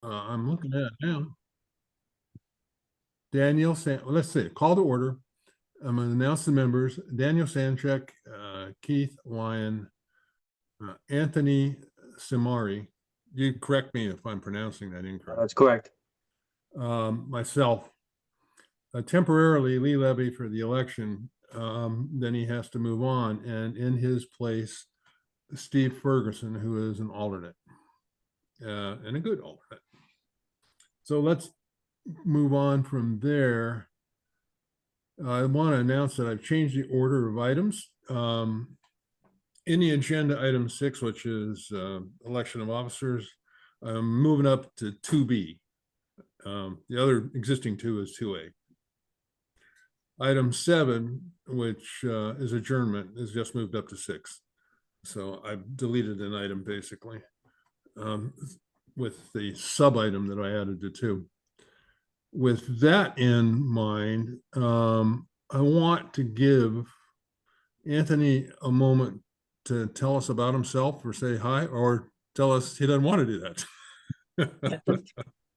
I'm looking at it now. Daniel San, let's see, call to order. I'm going to announce the members. Daniel Sanchek, Keith Lyon, Anthony Simari. You correct me if I'm pronouncing that incorrect. That's correct. Myself. Temporarily, Lee Levy for the election. Then he has to move on. And in his place, Steve Ferguson, who is an alternate and a good alternate. So let's move on from there. I want to announce that I've changed the order of items. In the agenda, item 6, which is election of officers, I'm moving up to 2B. The other existing 2 is 2A. Item 7, which is adjournment, is just moved up to 6. So I've deleted an item basically with the sub item that I added to 2. With that in mind, I want to give Anthony a moment to tell us about himself or say hi, or tell us he doesn't want to do that.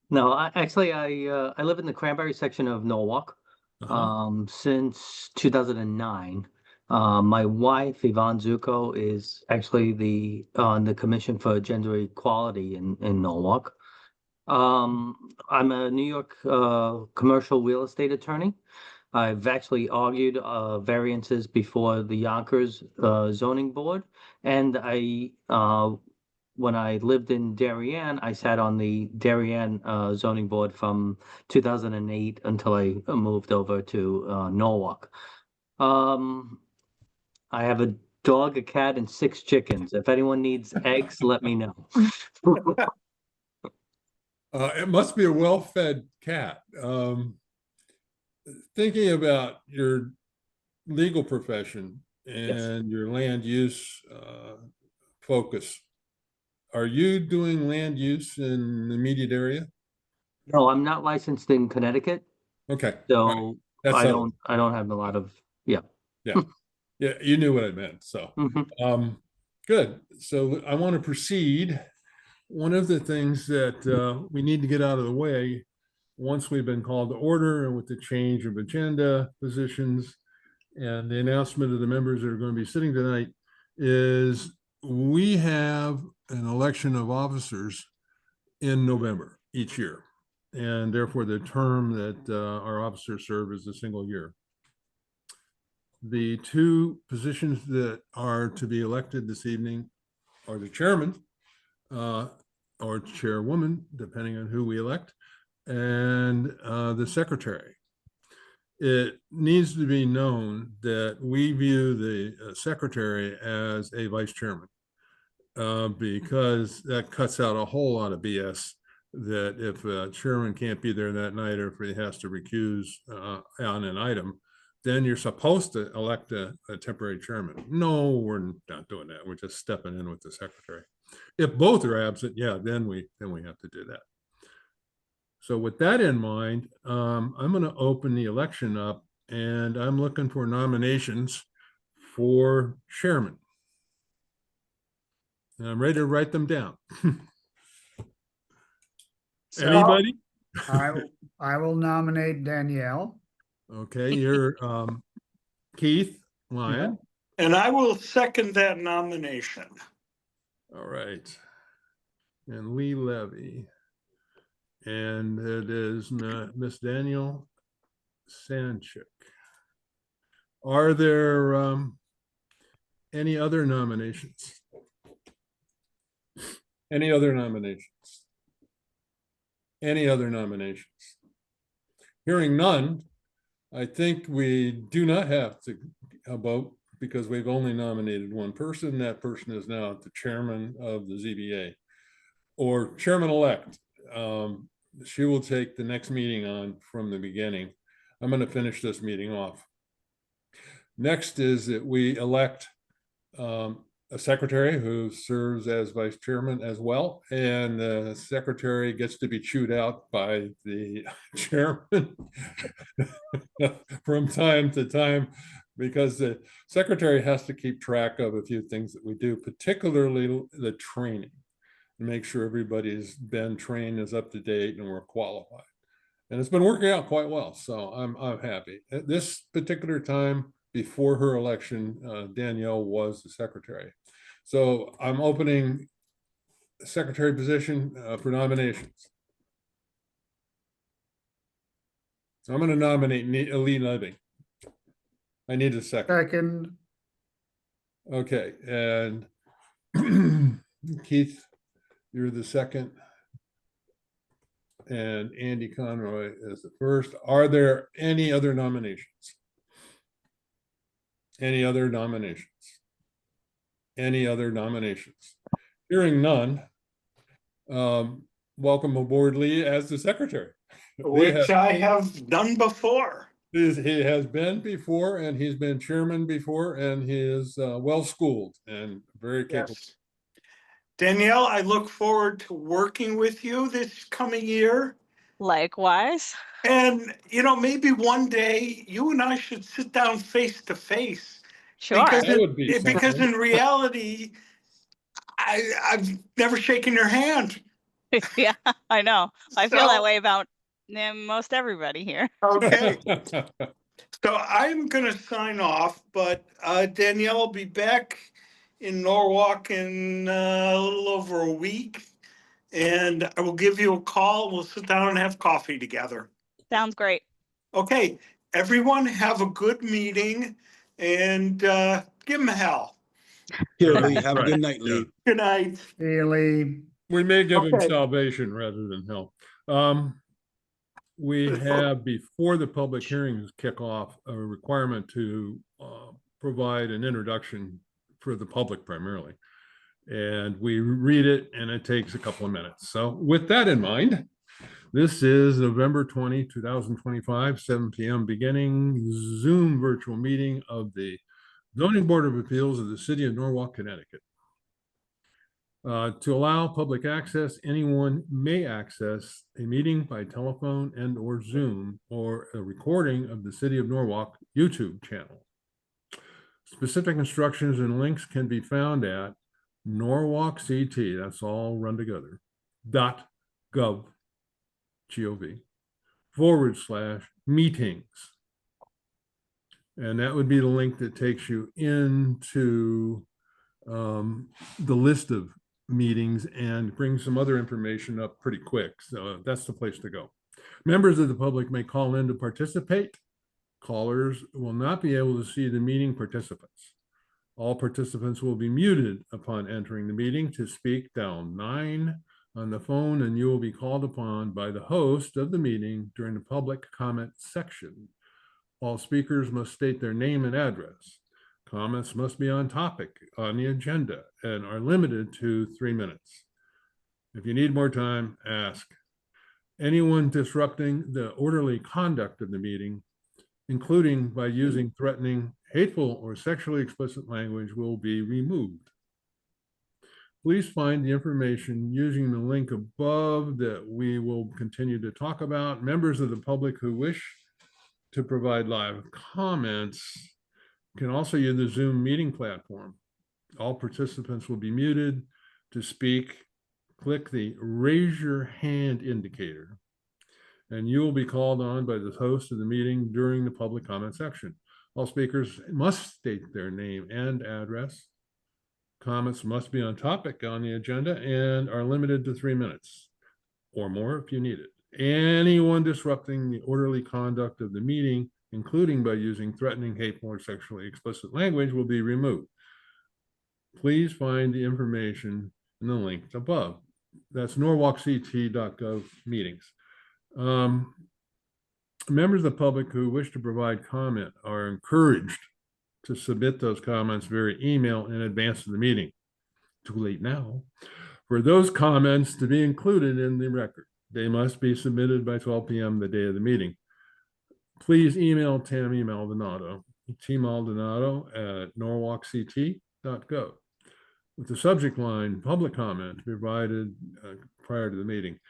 No, I live in the Cranberry section of Norwalk since 2009. My wife, Yvonne Zuko, is actually on the Commission for Gender Equality in Norwalk. I'm a New York commercial real estate attorney. I've actually argued variances before the Yonkers zoning board, and when I lived in Darien, I sat on the Darien zoning board from 2008 until I moved over to Norwalk. I have a dog, a cat, and 6 chickens. If anyone needs eggs, let me know. It must be a well-fed cat. Thinking about your legal profession and your land use focus, are you doing land use in the immediate area? No, I'm not licensed in Connecticut. Okay. So right. I don't have a lot of, yeah. Yeah, you knew what I meant. So good. So I want to proceed. One of the things that we need to get out of the way once we've been called to order and with the change of agenda positions and the announcement of the members that are going to be sitting tonight is we have an election of officers in November each year. And therefore the term that our officers serve is a single year. The 2 positions that are to be elected this evening are the chairman or chairwoman, depending on who we elect, and the secretary. It needs to be known that we view the secretary as a vice chairman because that cuts out a whole lot of BS that if a chairman can't be there that night or if he has to recuse on an item, then you're supposed to elect a temporary chairman. No, we're not doing that. We're just stepping in with the secretary. If both are absent, yeah, then we have to do that. So with that in mind, I'm going to open the election up and I'm looking for nominations for chairman. And I'm ready to write them down. Anybody? I will nominate Danielle. Okay, you're Keith Lyon. And I will second that nomination. All right. And Lee Levy. And it is Miss Daniel Sanchik. Are there any other nominations? Any other nominations? Any other nominations? Hearing none, I think we do not have to vote because we've only nominated one person. That person is now the chairman of the ZBA or chairman-elect. She will take the next meeting on from the beginning. I'm going to finish this meeting off. Next is that we elect a secretary who serves as vice chairman as well, and the secretary gets to be chewed out by the chairman from time to time because the secretary has to keep track of a few things that we do, particularly the training. and make sure everybody's been trained, is up to date, and we're qualified. And it's been working out quite well, so I'm happy. At this particular time, before her election, Danielle was the secretary. So I'm opening the secretary position for nominations. So I'm going to nominate Lee Nubing. I need a second. Second, Okay, and Keith, you're the second. And Andy Conroy is the first. Are there any other nominations? Any other nominations? Any other nominations? Hearing none, welcome aboard Lee as the secretary. Which I have done before. He has been before, and he's been chairman before, and he is well-schooled and very capable. Yes. Danielle, I look forward to working with you this coming year. Likewise. And, maybe one day you and I should sit down face to face. Sure. Because in reality, I've never shaken your hand. Yeah, I know. I feel that way about most everybody here. Okay. So I'm going to sign off, but Danielle will be back in Norwalk in a little over a week. And I will give you a call. We'll sit down and have coffee together. Sounds great. Okay. Everyone have a good meeting and give them hell. Here, Lee. Have a good night, Lee. Good night. Haley, We may give him Okay. salvation rather than hell. We have, before the public hearings kick off, a requirement to provide an introduction for the public primarily. And we read it, and it takes a couple of minutes. So with that in mind, this is November 20, 2025, 7 p.m. beginning Zoom virtual meeting of the Zoning Board of Appeals of the City of Norwalk, Connecticut. To allow public access, anyone may access a meeting by telephone and/or Zoom, or a recording of the City of Norwalk YouTube channel. Specific instructions and links can be found at Norwalk CT, that's all run together, .gov, /meetings. And that would be the link that takes you into the list of meetings and bring some other information up pretty quick. So that's the place to go. Members of the public may call in to participate. Callers will not be able to see the meeting participants. All participants will be muted upon entering the meeting. To speak, dial 9 on the phone, and you will be called upon by the host of the meeting during the public comment section. All speakers must state their name and address. Comments must be on topic on the agenda and are limited to 3 minutes. If you need more time, ask. Anyone disrupting the orderly conduct of the meeting, including by using threatening, hateful, or sexually explicit language, will be removed. Please find the information using the link above that we will continue to talk about. Members of the public who wish to provide live comments can also use the Zoom meeting platform. All participants will be muted. To speak, click the raise your hand indicator, and you will be called on by the host of the meeting during the public comment section. All speakers must state their name and address. Comments must be on topic on the agenda and are limited to 3 minutes or more if you need it. Anyone disrupting the orderly conduct of the meeting, including by using threatening, hateful, or sexually explicit language, will be removed. Please find the information in the link above. That's norwalkct.gov meetings. Members of the public who wish to provide comment are encouraged to submit those comments via email in advance of the meeting. Too late now. For those comments to be included in the record, they must be submitted by 12 p.m. the day of the meeting. Please email Tammy Maldonado, at norwalkct.gov, with the subject line public comment provided prior to the meeting.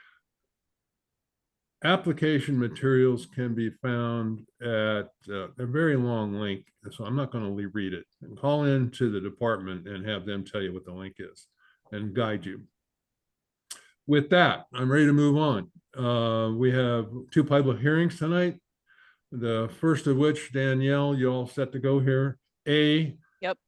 Application materials can be found at a very long link, so I'm not going to read it. And call in to the department and have them tell you what the link is and guide you. with that, I'm ready to move on. We have 2 public hearings tonight. The first of which, Danielle, you all set to go here. Yep.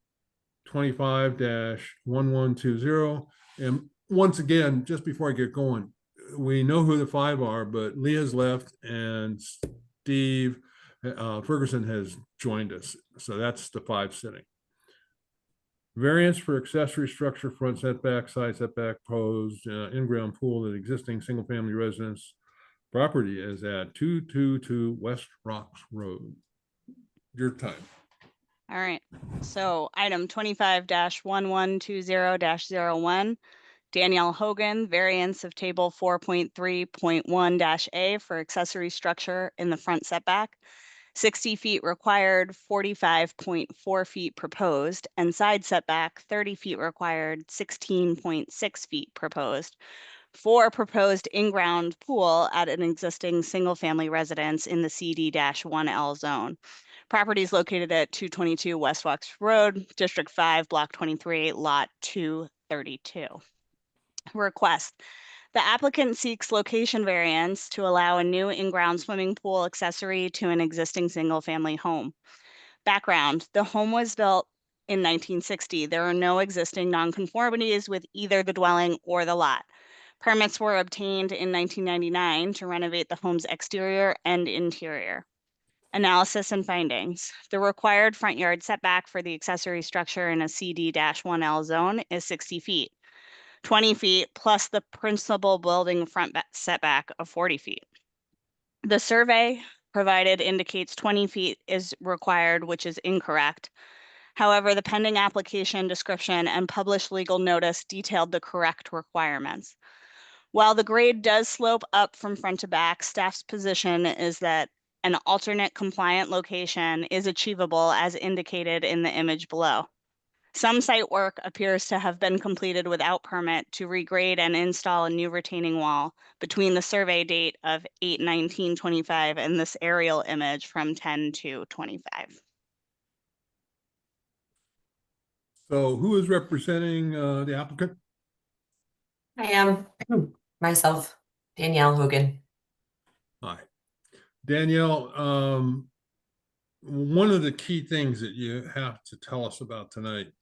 25-1120. And once again, just before I get going, we know who the 5 are, but Leah's left and Steve Ferguson has joined us. So that's the 5 sitting. Variance for accessory structure, front setback, side setback, proposed in-ground pool at existing single-family residence property is at 222 West Rocks Road. Your time. All right. So item 25-1120-01, Danielle Hogan, variance of table 4.3.1-A for accessory structure in the front setback. 60 feet required, 45.4 feet proposed, and side setback 30 feet required, 16.6 feet proposed, for proposed in-ground pool at an existing single-family residence in the CD-1L zone. Property is located at 222 West Rocks Road, District 5, Block 23, Lot 232. Request. The applicant seeks location variance to allow a new in-ground swimming pool accessory to an existing single-family home. Background, the home was built in 1960. There are no existing nonconformities with either the dwelling or the lot. Permits were obtained in 1999 to renovate the home's exterior and interior. Analysis and findings. The required front yard setback for the accessory structure in a CD-1L zone is 60 feet. 20 feet plus the principal building front setback of 40 feet. The survey provided indicates 20 feet is required, which is incorrect. However, the pending application description and published legal notice detailed the correct requirements. While the grade does slope up from front to back, staff's position is that an alternate compliant location is achievable as indicated in the image below. Some site work appears to have been completed without permit to regrade and install a new retaining wall between the survey date of 8/19/25 and this aerial image from 10/2/25. So who is representing the applicant? I am myself, Danielle Hogan. Hi. Danielle, one of the key things that you have to tell us about tonight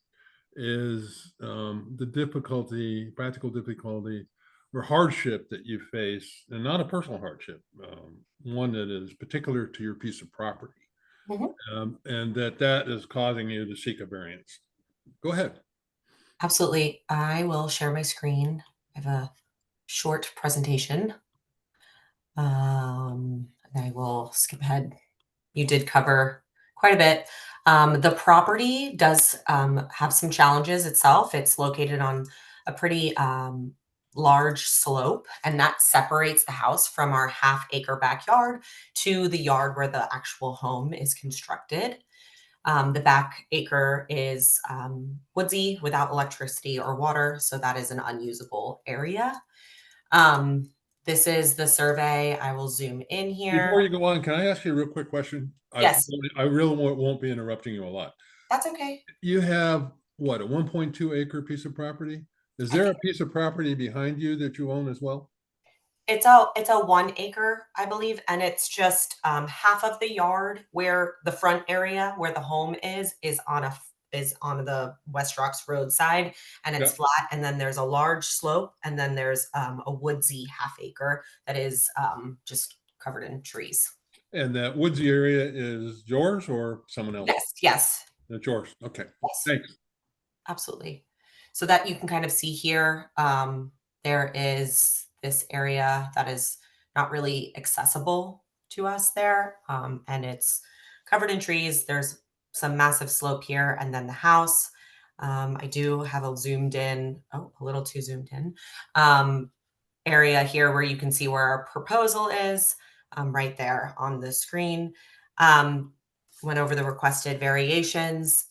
is the difficulty, practical difficulty or hardship that you face, and not a personal hardship, one that is particular to your piece of property, and that is causing you to seek a variance. Go ahead. Absolutely. I will share my screen. I have a short presentation. And I will skip ahead. You did cover quite a bit. The property does have some challenges itself. It's located on a pretty large slope, and that separates the house from our half-acre backyard to the yard where the actual home is constructed. The back acre is woodsy without electricity or water, so that is an unusable area. This is the survey. I will zoom in here. Before you go on, can I ask you a real quick question? Yes. I really won't be interrupting you a lot. That's okay. You have what, a 1.2 acre piece of property? Is there a piece of property behind you that you own as well? It's a 1 acre, I believe, and it's just half of the yard where the front area where the home is on the West Rocks Road side, and it's flat. And then there's a large slope, and then there's a woodsy half acre that is just covered in trees. And that woodsy area is yours or someone else? Yes. That's yours. Okay. Yes. Thanks. Absolutely. So that you can kind of see here, there is this area that is not really accessible to us there, and it's covered in trees. There's some massive slope here, and then the house. I do have a little too zoomed in area here where you can see where our proposal is, right there on the screen. Went over the requested variations.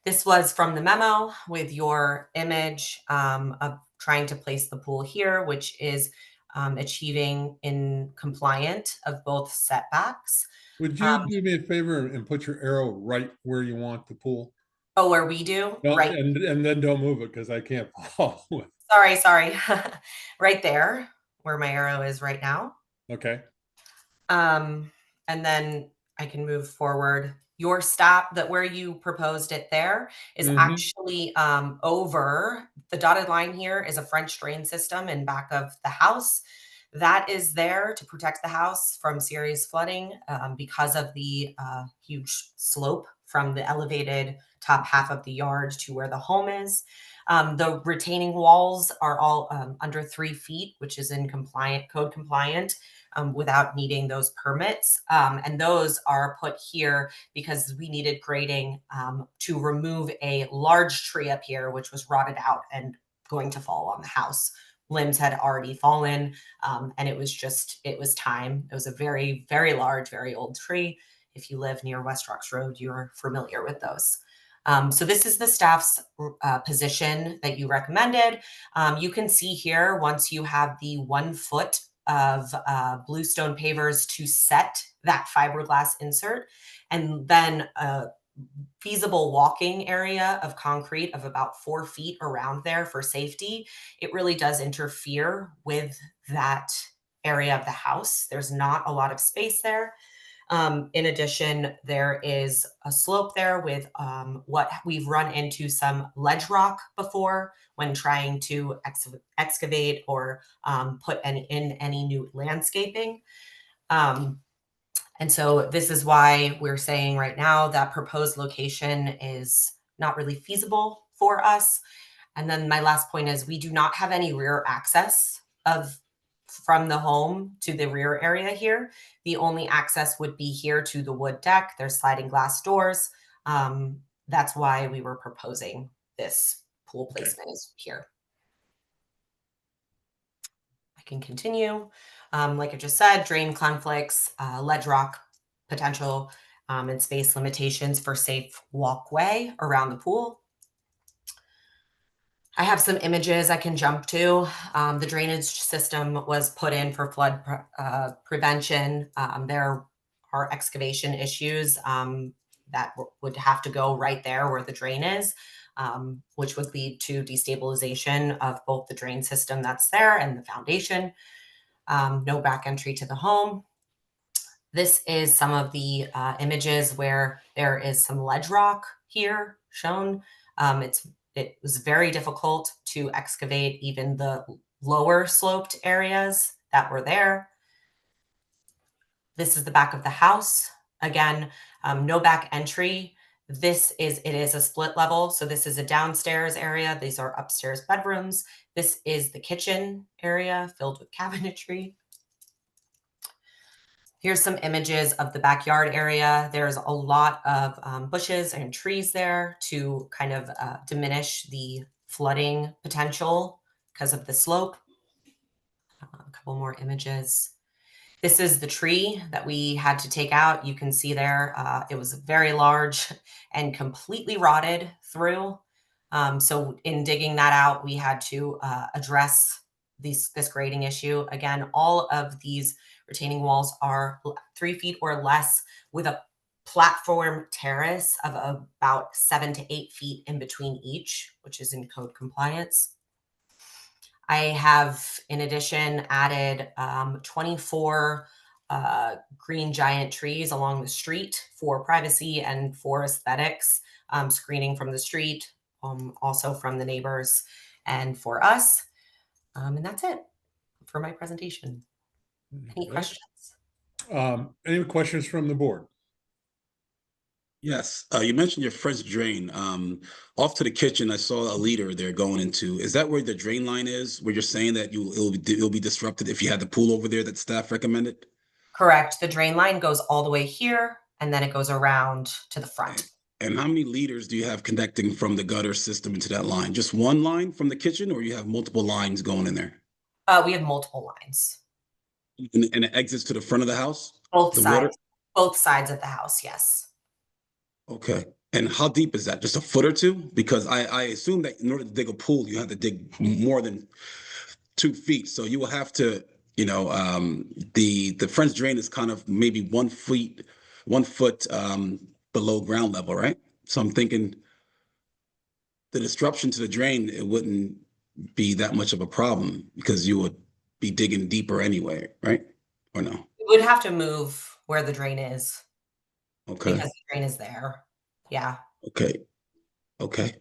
This was from the memo with your image of trying to place the pool here, which is achieving in compliant of both setbacks. Would you do me a favor and put your arrow right where you want the pool? Oh, where we do? No, Right. and then don't move it because I can't follow. sorry. Right there, where my arrow is right now. Okay. And then I can move forward. Your stop that where you proposed it there is actually over the dotted line here is a French drain system in back of the house. That is there to protect the house from serious flooding because of the huge slope from the elevated top half of the yard to where the home is. The retaining walls are all under 3 feet, which is in code compliant. Without needing those permits. And those are put here because we needed grading to remove a large tree up here, which was rotted out and going to fall on the house. Limbs had already fallen, and it was time. It was a very, very large, very old tree. If you live near West Rocks Road, you're familiar with those. So this is the staff's position that you recommended. You can see here, once you have the 1 foot of bluestone pavers to set that fiberglass insert, and then a feasible walking area of concrete of about 4 feet around there for safety. It really does interfere with that area of the house. There's not a lot of space there. In addition, there is a slope there with what we've run into some ledge rock before when trying to excavate or put in any new landscaping. And so this is why we're saying right now that proposed location is not really feasible for us. And then my last point is we do not have any rear access from the home to the rear area here. The only access would be here to the wood deck. There's sliding glass doors. That's why we were proposing this pool placement is here. I can continue. Like I just said, drain conflicts, ledge rock potential, and space limitations for safe walkway around the pool. I have some images I can jump to. The drainage system was put in for flood prevention. There are excavation issues that would have to go right there where the drain is, which would lead to destabilization of both the drain system that's there and the foundation. No back entry to the home. This is some of the images where there is some ledge rock here shown. It was very difficult to excavate even the lower sloped areas that were there. This is the back of the house. Again, no back entry. It is a split level. So this is a downstairs area. These are upstairs bedrooms. This is the kitchen area filled with cabinetry. Here's some images of the backyard area. There's a lot of bushes and trees there to kind of diminish the flooding potential because of the slope. A couple more images. This is the tree that we had to take out. You can see there, it was very large and completely rotted through. So in digging that out, we had to address this grading issue. Again, all of these retaining walls are 3 feet or less with a platform terrace of about 7 to 8 feet in between each, which is in code compliance. I have, in addition, added 24 green giant trees along the street for privacy and for aesthetics, screening from the street, also from the neighbors and for us. And that's it for my presentation. Any questions? Any questions from the board? Yes, you mentioned your French drain. Off to the kitchen, I saw a leader there going into. Is that where the drain line is? Where you're saying that it'll be disrupted if you had the pool over there that staff recommended? Correct. The drain line goes all the way here, and then it goes around to the front. And how many liters do you have connecting from the gutter system into that line? Just one line from the kitchen, or you have multiple lines going in there? We have multiple lines. And it exits to the front of the house? Both sides. Both sides of the house, yes. Okay. And how deep is that? Just a foot or two? Because I assume that in order to dig a pool, you have to dig more than 2 feet. So you will have to, the French drain is kind of maybe 1 foot below ground level, right? So I'm thinking the disruption to the drain, it wouldn't be that much of a problem because you would be digging deeper anyway, right? Or no? We would have to move where the drain is Okay. because the drain is there. Yeah. Okay. Okay.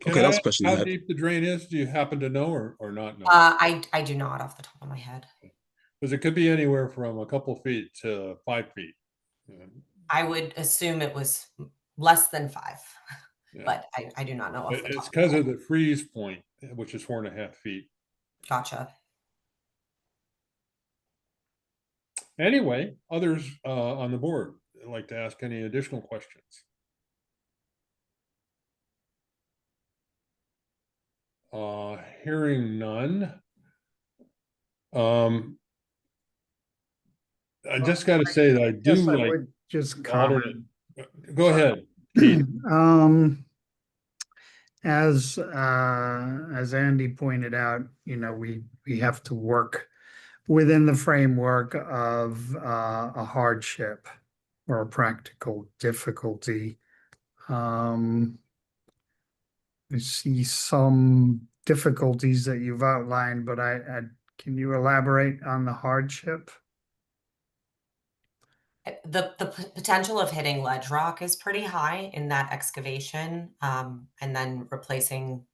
Can Okay, that was I a question I how had. deep the drain is? Do you happen to know or not know? I do not off the top of my head. Because it could be anywhere from a couple feet to 5 feet. Yeah. I would assume it was less than 5, Yeah. but I do not know off the It's top of because my of head. the freeze point, which is 4.5 feet. Gotcha. Anyway, others on the board would like to ask any additional questions? Hearing none. I just got to say that I do Yes, I like would just alternate. comment. Go ahead, Pete. As Andy pointed out, you know, we have to work within the framework of a hardship or a practical difficulty. I see some difficulties that you've outlined, but I can you elaborate on the hardship? The potential of hitting ledge rock is pretty high in that excavation, and then replacing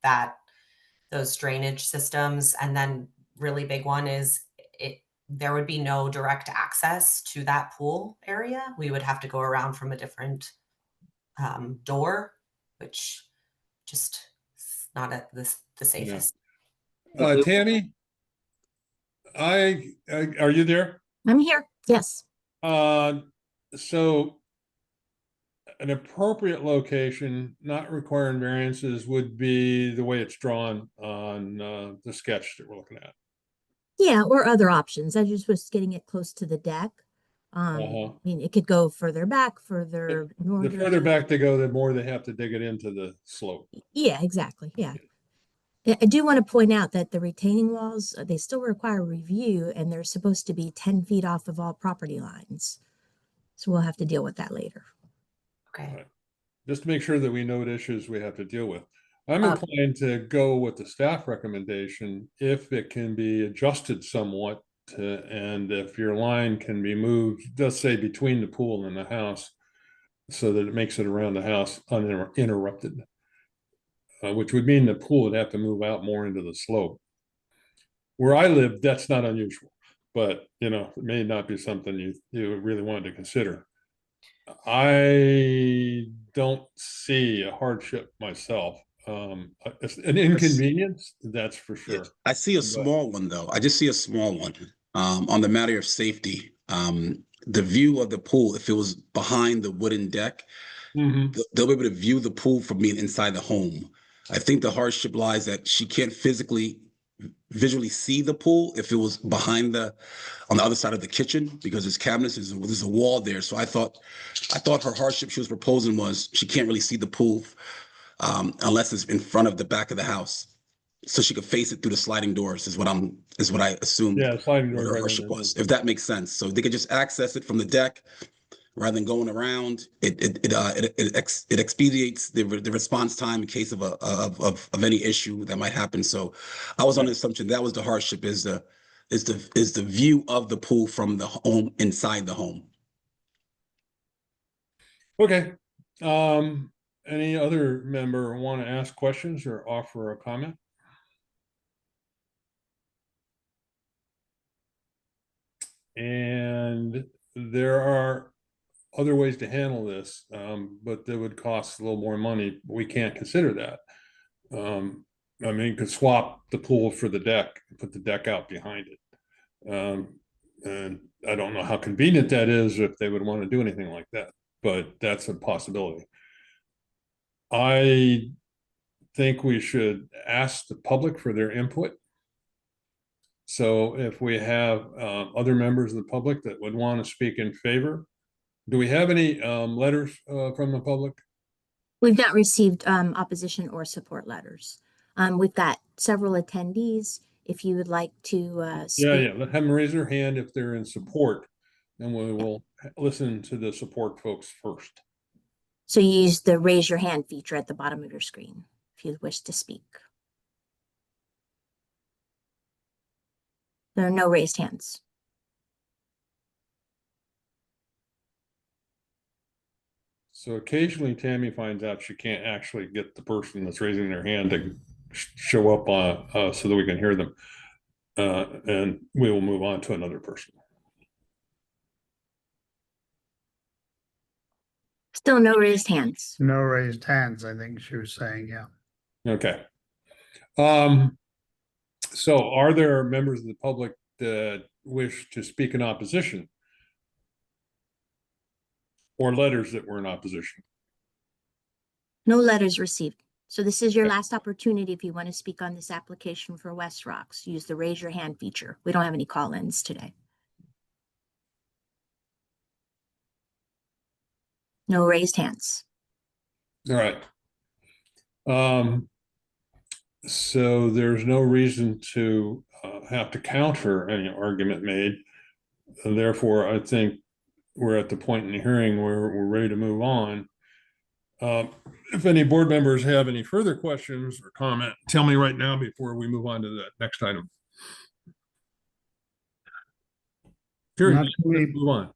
those drainage systems. And then really big one is there would be no direct access to that pool area. We would have to go around from a different door, which just is not at the safest. Tammy, are you there? I'm here. Yes. So an appropriate location, not requiring variances, would be the way it's drawn on the sketch that we're looking at. Yeah, or other options. I just was getting it close to the deck. I mean, it could go further back, further The northern. further back they go, the more they have to dig it into the slope. Yeah, exactly. Yeah. I do want to point out that the retaining walls, they still require review, and they're supposed to be 10 feet off of all property lines. So we'll have to deal with that later. Okay. Right. Just to make sure that we know what issues we have to deal with. I'm inclined to go with the staff recommendation if it can be adjusted somewhat and if your line can be moved, let's say between the pool and the house, so that it makes it around the house uninterrupted, which would mean the pool would have to move out more into the slope. Where I live, that's not unusual, but you know, it may not be something you really wanted to consider. I don't see a hardship myself. It's an inconvenience, that's for sure. I see a small one though. I just see a small one on the matter of safety. The view of the pool, if it was behind the wooden deck, they'll be able to view the pool from being inside the home. I think the hardship lies that she can't visually see the pool if it was behind on the other side of the kitchen, because there's cabinets, there's a wall there. So I thought her hardship she was proposing was she can't really see the pool unless it's in front of the back of the house, so she could face it through the sliding doors is what I assumed. Yeah, sliding doors. What her hardship was, if that makes sense. So they could just access it from the deck rather than going around. It expedites the response time in case of any issue that might happen. So I was on the assumption that was the hardship, is the view of the pool from the home, inside the home. Okay. Any other member want to ask questions or offer a comment? And there are other ways to handle this, but they would cost a little more money. We can't consider that. I mean, you could swap the pool for the deck and put the deck out behind it. And I don't know how convenient that is, if they would want to do anything like that, but that's a possibility. I think we should ask the public for their input. So if we have other members of the public that would want to speak in favor, do we have any letters from the public? We've not received opposition or support letters. We've got several attendees. If you would like to speak. Yeah. Let them raise their hand if they're in support, and we will listen to the support folks first. So you use the raise your hand feature at the bottom of your screen if you wish to speak. There are no raised hands. So occasionally Tammy finds out she can't actually get the person that's raising their hand to show up on, so that we can hear them. And we will move on to another person. Still no raised hands. No raised hands, I think she was saying, yeah. Okay. So are there members of the public that wish to speak in opposition? Or letters that were in opposition? No letters received. So this is your Okay. last opportunity if you want to speak on this application for West Rocks. Use the raise your hand feature. We don't have any call-ins today. No raised hands. All right. So there's no reason to have to counter any argument made. And therefore, I think we're at the point in the hearing where we're ready to move on. If any board members have any further questions or comment, tell me right now before we move on to the next item. Hearing, Not let's to me. move on.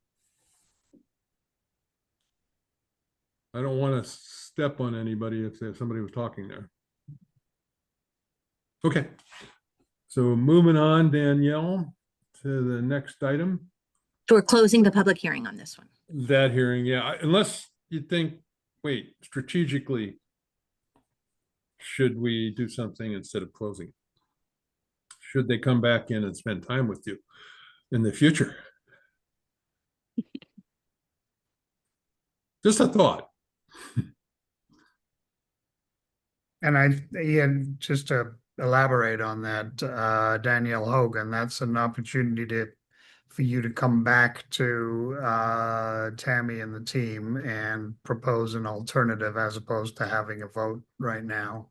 I don't want to step on anybody if somebody was talking there. Okay. So moving on, Danielle, to the next item. So we're closing the public hearing on this one. That hearing, yeah, unless you think, wait, strategically, should we do something instead of closing? Should they come back in and spend time with you in the future? Just a thought. And just to elaborate on that, Danielle Hogan, that's an opportunity for you to come back to Tammy and the team and propose an alternative as opposed to having a vote right now.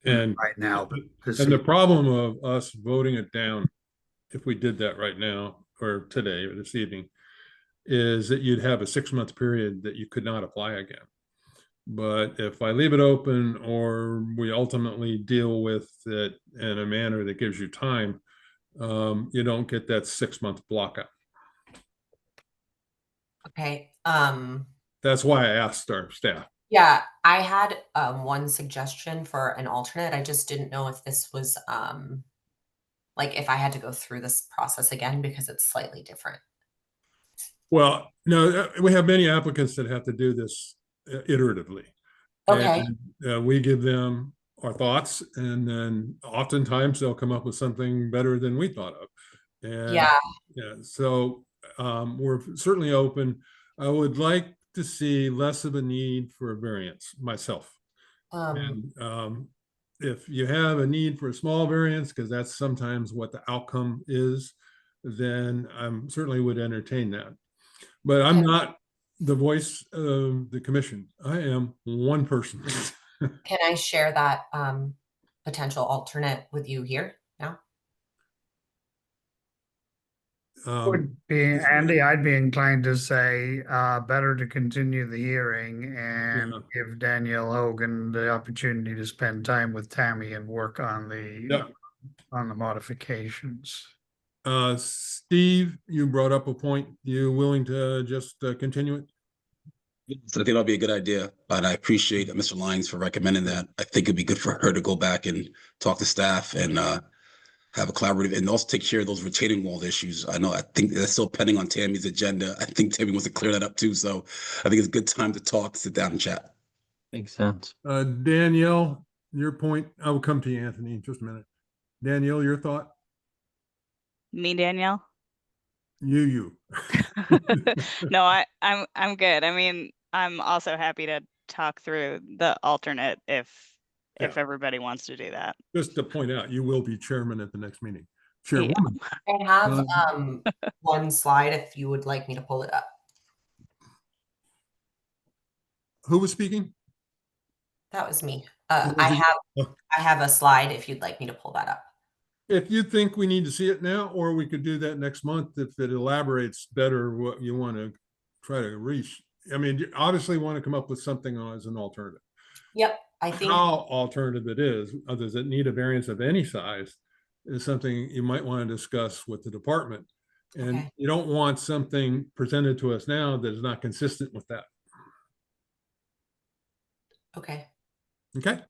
And the problem of us voting it down, if we did that right now or today or this evening, is that you'd have a 6-month period that you could not apply again. But if I leave it open or we ultimately deal with it in a manner that gives you time, you don't get that 6-month block out. Okay. That's why I asked our staff. Yeah, I had one suggestion for an alternate. I just didn't know if this was like if I had to go through this process again because it's slightly different. Well, no, we have many applicants that have to do this iteratively. Okay. And we give them our thoughts, and then oftentimes they'll come up with something better than we thought of. And Yeah. So we're certainly open. I would like to see less of a need for a variance myself. And if you have a need for a small variance, because that's sometimes what the outcome is, then I certainly would entertain that. But I'm not the voice of the commission. I am one person. Can I share that potential alternate with you here now? Would be, Andy, I'd be inclined to say better to continue the hearing and give Danielle Hogan the opportunity to spend time with Tammy and work on the modifications. Steve, you brought up a point. You willing to just continue it? So I think that'll be a good idea, but I appreciate Mr. Lyons for recommending that. I think it'd be good for her to go back and talk to staff and have a collaborative and also take care of those retaining wall issues. I think that's still pending on Tammy's agenda. I think Tammy wants to clear that up too. So I think it's a good time to talk, sit down and chat. Makes sense. Danielle, your point. I will come to you, Anthony, in just a minute. Danielle, your thought? Me, Danielle? You. No, I'm good. I mean, I'm also happy to talk through the alternate if everybody wants to do that. Just to point out, you will be chairman at the next meeting. Chairwoman. I have one slide if you would like me to pull it up. Who was speaking? That was me. I have a slide if you'd like me to pull that up. If you think we need to see it now, or we could do that next month if it elaborates better what you want to try to reach. I mean, you obviously want to come up with something as an alternative. Yep, I think How alternative it is, does it need a variance of any size? is something you might want to discuss with the department. And Okay. you don't want something presented to us now that is not consistent with that. Okay. Okay?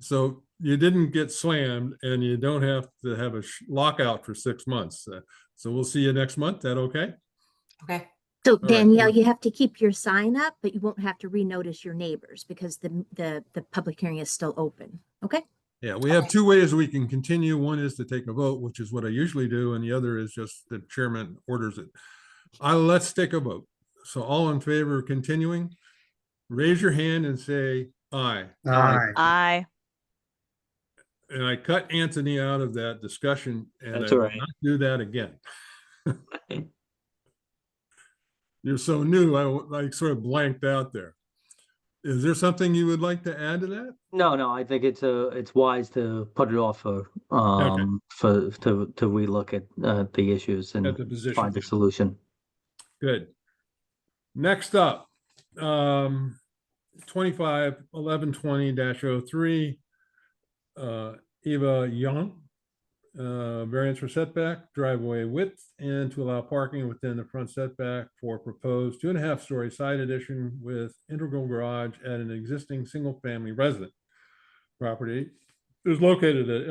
So you didn't get slammed and you don't have to have a lockout for 6 months. So we'll see you next month. That okay? Okay. So right, Danielle, good. you have to keep your sign up, but you won't have to renotice your neighbors because the public hearing is still open. Okay? Yeah, we have Okay. 2 ways we can continue. One is to take a vote, which is what I usually do, and the other is just the chairman orders it. Let's take a vote. So all in favor of continuing, raise your hand and say aye. Aye. Aye. And I cut Anthony out of that discussion, and That's I all will right. not do that again. You're so new, I sort of blanked out there. Is there something you would like to add to that? No, I think it's wise to put it off for to relook at the issues At and the position. find a solution. Good. Next up, 25/11/20-03, Eva Young, variance for setback, driveway width, and to allow parking within the front setback for proposed 2.5-story side addition with integral garage at an existing single-family resident. Property is located at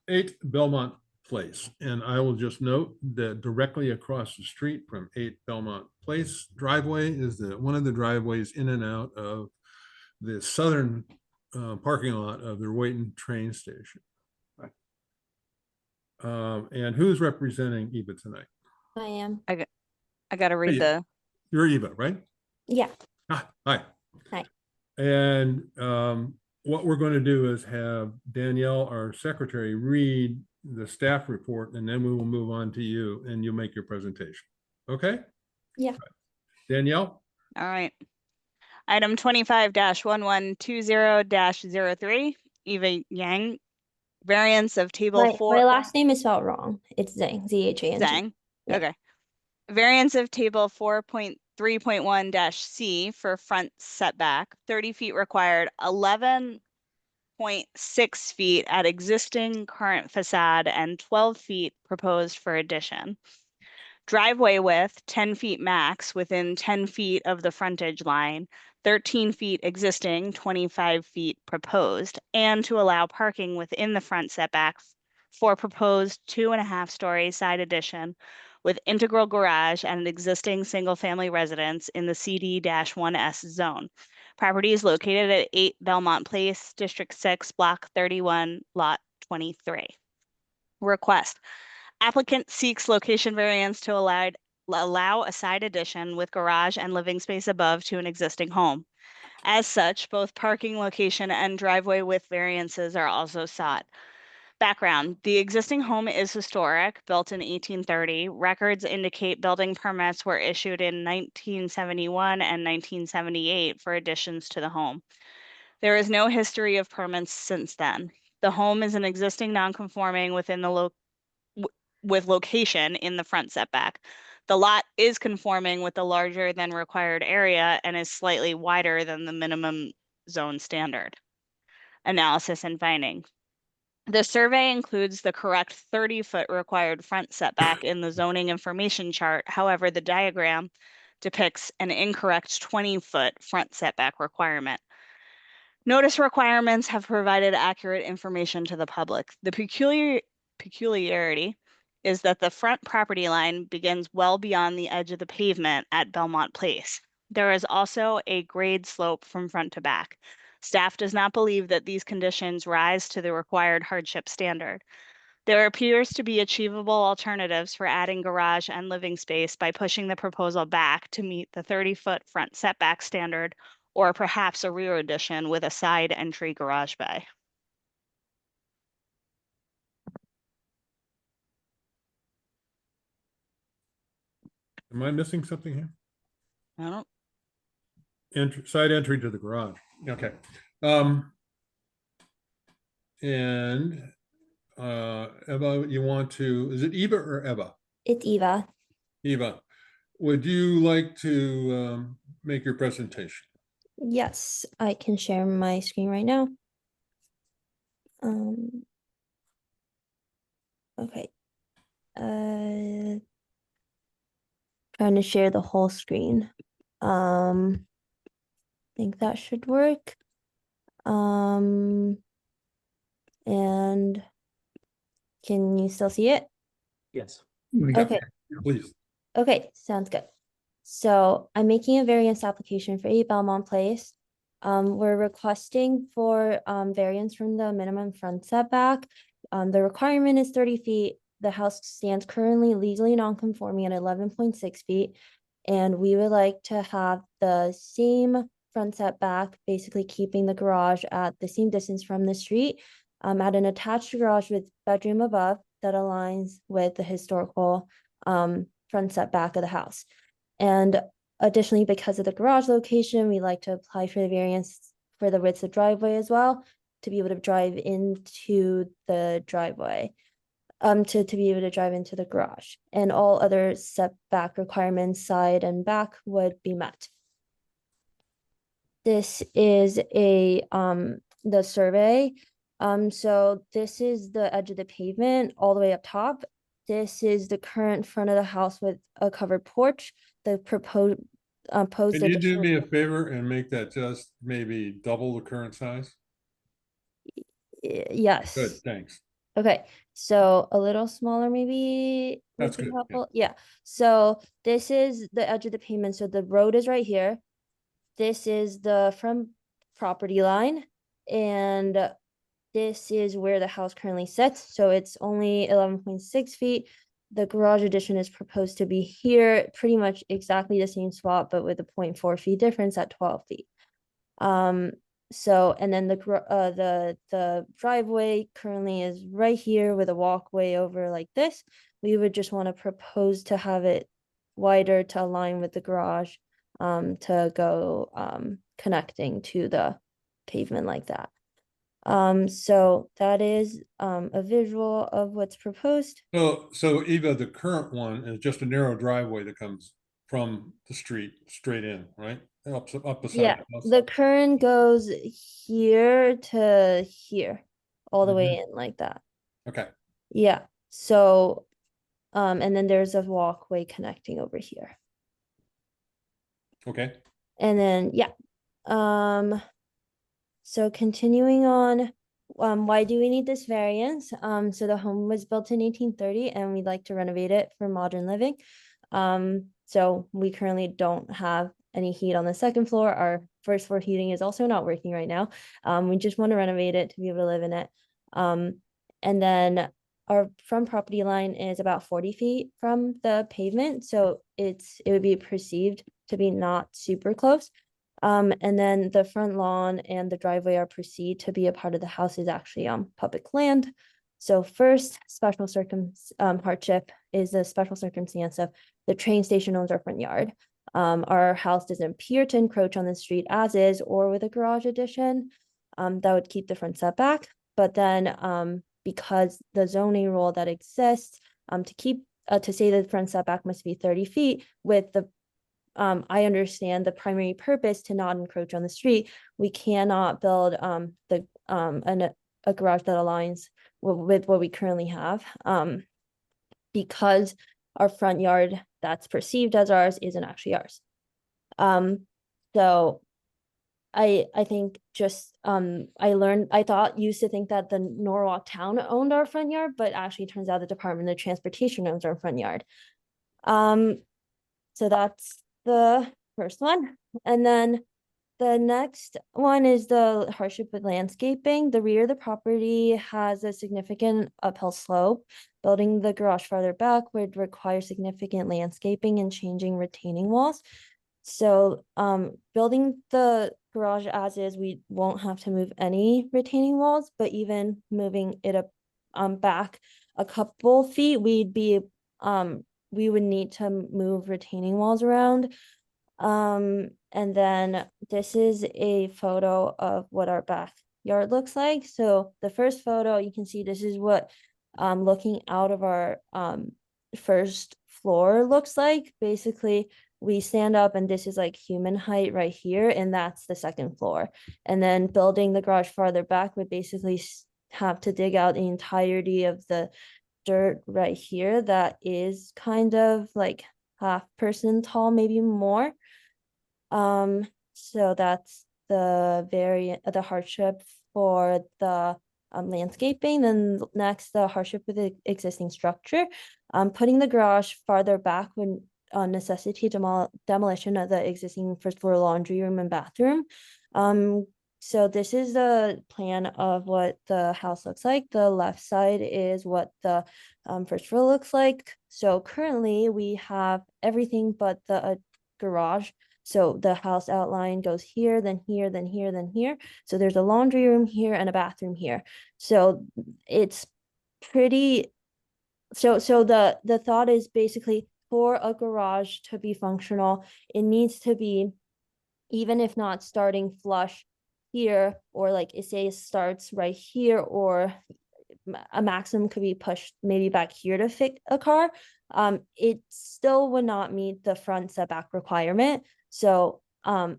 8 Belmont Place. And I will just note that directly across the street from 8 Belmont Place driveway is one of the driveways in and out of the southern parking lot of the Wayton train station. And who's representing Eva tonight? I am. I gotta read the, You're Eva, right? Yeah. Hi. Hi. And what we're going to do is have Danielle, our secretary, read the staff report, and then we will move on to you and you'll make your presentation. Okay? Yeah. Danielle? all right. Item 25-1120-03, Eva Yang, variance of table 4. My last name is spelled wrong. It's Zhang, Z-H-A-N-G. Zhang. Yeah. Okay. Variance of table 4.3.1-C for front setback, 30 feet required, 11.6 feet at existing current facade, and 12 feet proposed for addition. Driveway width, 10 feet max within 10 feet of the frontage line, 13 feet existing, 25 feet proposed, and to allow parking within the front setback for proposed 2.5-story side addition with integral garage and an existing single-family residence in the CD-1S zone. Property is located at 8 Belmont Place, District 6, Block 31, Lot 23. Request. Applicant seeks location variance to allow a side addition with garage and living space above to an existing home. As such, both parking location and driveway width variances are also sought. Background, the existing home is historic, built in 1830. Records indicate building permits were issued in 1971 and 1978 for additions to the home. There is no history of permits since then. The home is an existing non-conforming within the with location in the front setback. The lot is conforming with the larger than required area and is slightly wider than the minimum zone standard. Analysis and finding. The survey includes the correct 30-foot required front setback in the zoning information chart. However, the diagram depicts an incorrect 20-foot front setback requirement. Notice requirements have provided accurate information to the public. The peculiarity is that the front property line begins well beyond the edge of the pavement at Belmont Place. There is also a grade slope from front to back. Staff does not believe that these conditions rise to the required hardship standard. There appears to be achievable alternatives for adding garage and living space by pushing the proposal back to meet the 30-foot front setback standard, or perhaps a rear addition with a side entry garage bay. Am I missing something here? I don't. Side entry to the garage. Okay. And Eva, you want to, is it Eva or Eva? It's Eva. Eva, would you like to make your presentation? Yes, I can share my screen right now. Okay. Trying to share the whole screen. Think that should work. And can you still see it? Yes. We got- Okay. Please. Okay, sounds good. So I'm making a variance application for 8 Belmont Place. We're requesting for variance from the minimum front setback. The requirement is 30 feet. The house stands currently legally non-conforming at 11.6 feet. And we would like to have the same front setback, basically keeping the garage at the same distance from the street, at an attached garage with bedroom above that aligns with the historical front setback of the house. And additionally, because of the garage location, we like to apply for the variance for the width of driveway as well, to be able to drive into the driveway, to be able to drive into the garage. And all other setback requirements, side and back, would be met. This is the survey. So this is the edge of the pavement all the way up top. This is the current front of the house with a covered porch. The proposed Can you do addition- me a favor and make that just maybe double the current size? Yes. Good, thanks. Okay, so a little smaller maybe would That's be good, yeah. helpful. Yeah, so this is the edge of the pavement. So the road is right here. This is the front property line, and this is where the house currently sits. So it's only 11.6 feet. The garage addition is proposed to be here, pretty much exactly the same spot, but with a 0.4 feet difference at 12 feet. So, and then the driveway currently is right here with a walkway over like this. We would just want to propose to have it wider to align with the garage, to go connecting to the pavement like that. So that is a visual of what's proposed. So Eva, the current one is just a narrow driveway that comes from the street straight in, right? Up beside Yeah, the house. the current goes here to here, all the way in like that. Okay, Yeah, so, and then there's a walkway connecting over here. okay. And then, yeah, so continuing on, why do we need this variance? So the home was built in 1830 and we'd like to renovate it for modern living. So we currently don't have any heat on the second floor. Our first floor heating is also not working right now. We just want to renovate it to be able to live in it. And then our front property line is about 40 feet from the pavement, so it would be perceived to be not super close. And then the front lawn and the driveway are perceived to be a part of the house is actually on public land. So first, special hardship is the special circumstance of the train station owns our front yard. Our house doesn't appear to encroach on the street as is or with a garage addition. That would keep the front setback. But then because the zoning rule that exists to say that the front setback must be 30 feet with the I understand the primary purpose to not encroach on the street. We cannot build a garage that aligns with what we currently have, because our front yard that's perceived as ours isn't actually ours. So I think just I thought used to think that the Norwalk town owned our front yard, but actually turns out the Department of Transportation owns our front yard. So that's the first one. And then the next one is the hardship with landscaping. The rear of the property has a significant uphill slope. Building the garage farther back would require significant landscaping and changing retaining walls. So building the garage as is, we won't have to move any retaining walls, but even moving it up back a couple feet, we would need to move retaining walls around. And then this is a photo of what our backyard looks like. So the first photo, you can see this is what looking out of our first floor looks like. Basically, we stand up and this is like human height right here, and that's the second floor. And then building the garage farther back would basically have to dig out the entirety of the dirt right here that is kind of like half person tall, maybe more. So that's the hardship for the landscaping. Then next, the hardship with the existing structure. Putting the garage farther back would necessitate demolition of the existing first floor laundry room and bathroom. So this is the plan of what the house looks like. The left side is what the first floor looks like. So currently we have everything but the garage. So the house outline goes here, then here, then here, then here. So there's a laundry room here and a bathroom here. So it's pretty, so the thought is basically for a garage to be functional, it needs to be, even if not starting flush here, or like it say starts right here, or a maximum could be pushed maybe back here to fit a car, it still would not meet the front setback requirement. So to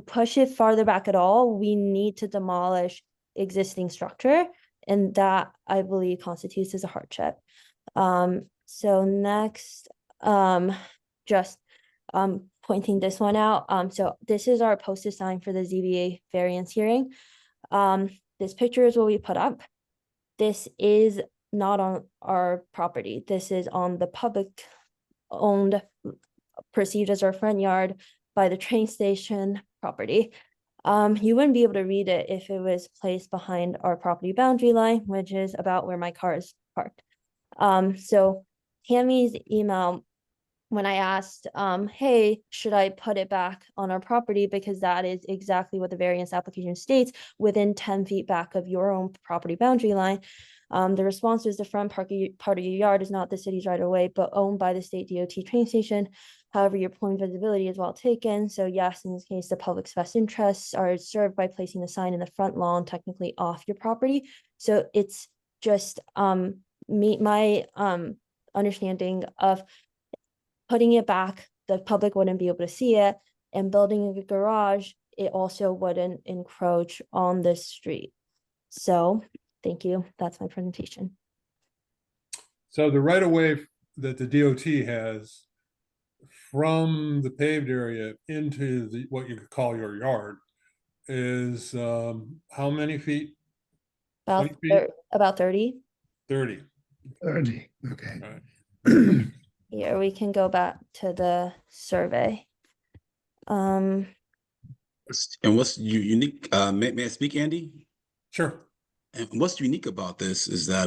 push it farther back at all, we need to demolish existing structure, and that I believe constitutes as a hardship. So next, just pointing this one out. So this is our posted sign for the ZBA variance hearing. This picture is what we put up. This is not on our property. This is on the public owned, perceived as our front yard by the train station property. You wouldn't be able to read it if it was placed behind our property boundary line, which is about where my car is parked. So Tammy's email, when I asked, hey, should I put it back on our property? Because that is exactly what the variance application states, within 10 feet back of your own property boundary line. The response is the front part of your yard is not the city's right of way, but owned by the state DOT train station. However, your point visibility is well taken. So yes, in this case, the public's best interests are served by placing the sign in the front lawn, technically off your property. So it's just my understanding of putting it back, the public wouldn't be able to see it, and building a garage, it also wouldn't encroach on this street. So thank you. That's my presentation. So the right of way that the DOT has from the paved area into the what you could call your yard is how many feet? About 30. 30. 30, okay. All right. Here we can go back to the survey. And what's unique? May I speak, Andy? Sure. And what's unique about this is that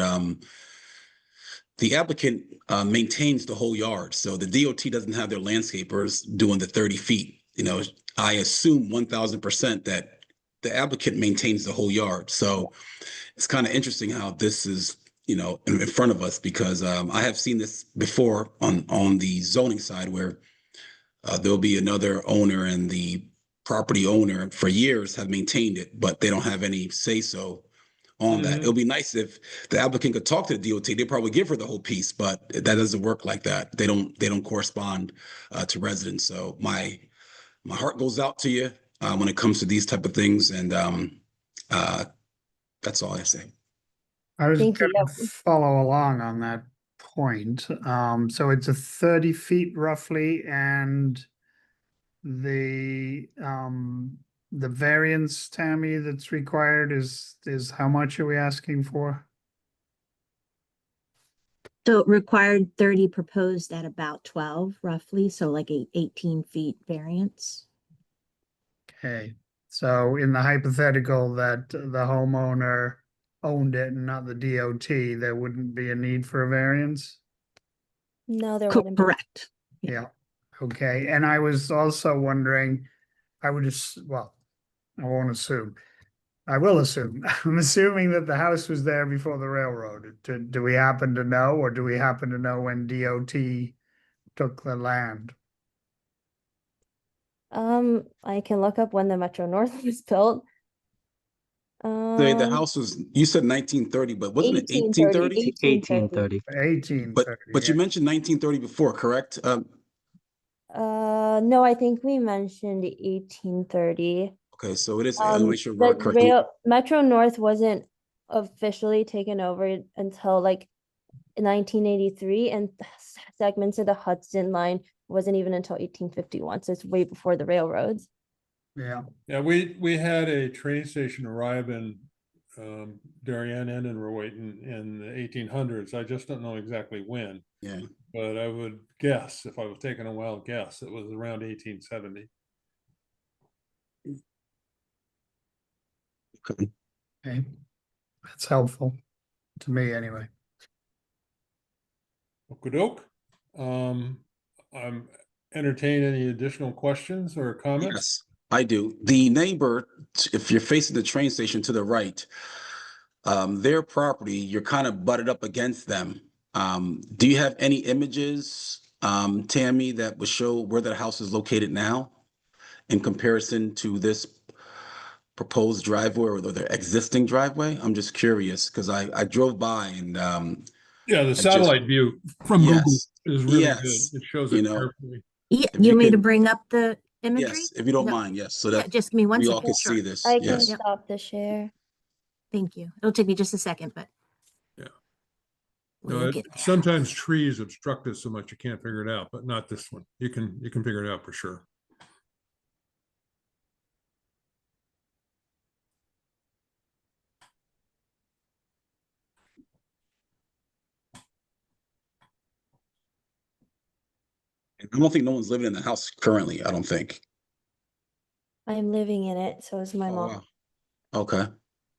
the applicant maintains the whole yard. So the DOT doesn't have their landscapers doing the 30 feet. You know, I assume 1000% that the applicant maintains the whole yard. So it's kind of interesting how this is, you know, in front of us, because I have seen this before on the zoning side, where there'll be another owner and the property owner for years have maintained it, but they don't have any say so on that. It'll be nice if the applicant could talk to the DOT. They probably give her the whole piece, but that doesn't work like that. They don't correspond to residents. So my heart goes out to you when it comes to these type of things, and that's all I say. I was Thank you. gonna follow along on that point. So it's a 30 feet roughly, and the variance, Tammy, that's required is how much are we asking for? So required 30, proposed at about 12 roughly, so like a 18 feet variance. Okay, so in the hypothetical that the homeowner owned it and not the DOT, there wouldn't be a need for a variance? No, there wouldn't be. Correct. Yeah, okay, and I was also wondering, I would just, well, I won't assume. I will assume. I'm assuming that the house was there before the railroad. Do we happen to know, or do we happen to know when DOT took the land? I can look up when the Metro North was built. The house was, you said 1930, but wasn't it 1830? 1830? 1830. 1830. But you mentioned 1930 before, correct? No, I think we mentioned 1830. Okay, so it is. I want to make sure we're correct. Metro North wasn't officially taken over until like 1983, and segments of the Hudson line wasn't even until 1851, so it's way before the railroads. Yeah, Yeah, we had a train station arrive in Darien and in Rowayton in the 1800s. I just don't know exactly when, Yeah. but I would guess, if I was taking a wild guess, it was around 1870. Okay. okay. That's helpful to me anyway. Okey-doke. I'm entertain any additional questions or comments? Yes, I do. The neighbor, if you're facing the train station to the right, their property, you're kind of butted up against them. Do you have any images, Tammy, that would show where that house is located now in comparison to this proposed driveway or their existing driveway? I'm just curious because I drove by and Yeah, the just- satellite view from Google Yes, is really good. yes, It shows you it know, carefully. Yeah, If you you want me to could- bring up the imagery? yes, if you don't No. mind, yes, so Yeah, that just give me one we all second. can Sure. see this. I can Yes. Yep. stop the share. Thank you. It'll take me just a second, but. Yeah. We'll No, get there. sometimes trees obstruct us so much you can't figure it out, but not this one. You can figure it out for sure. I don't think no one's living in the house currently, I don't think. I'm living in it, so is my Oh, mom. wow. Okay,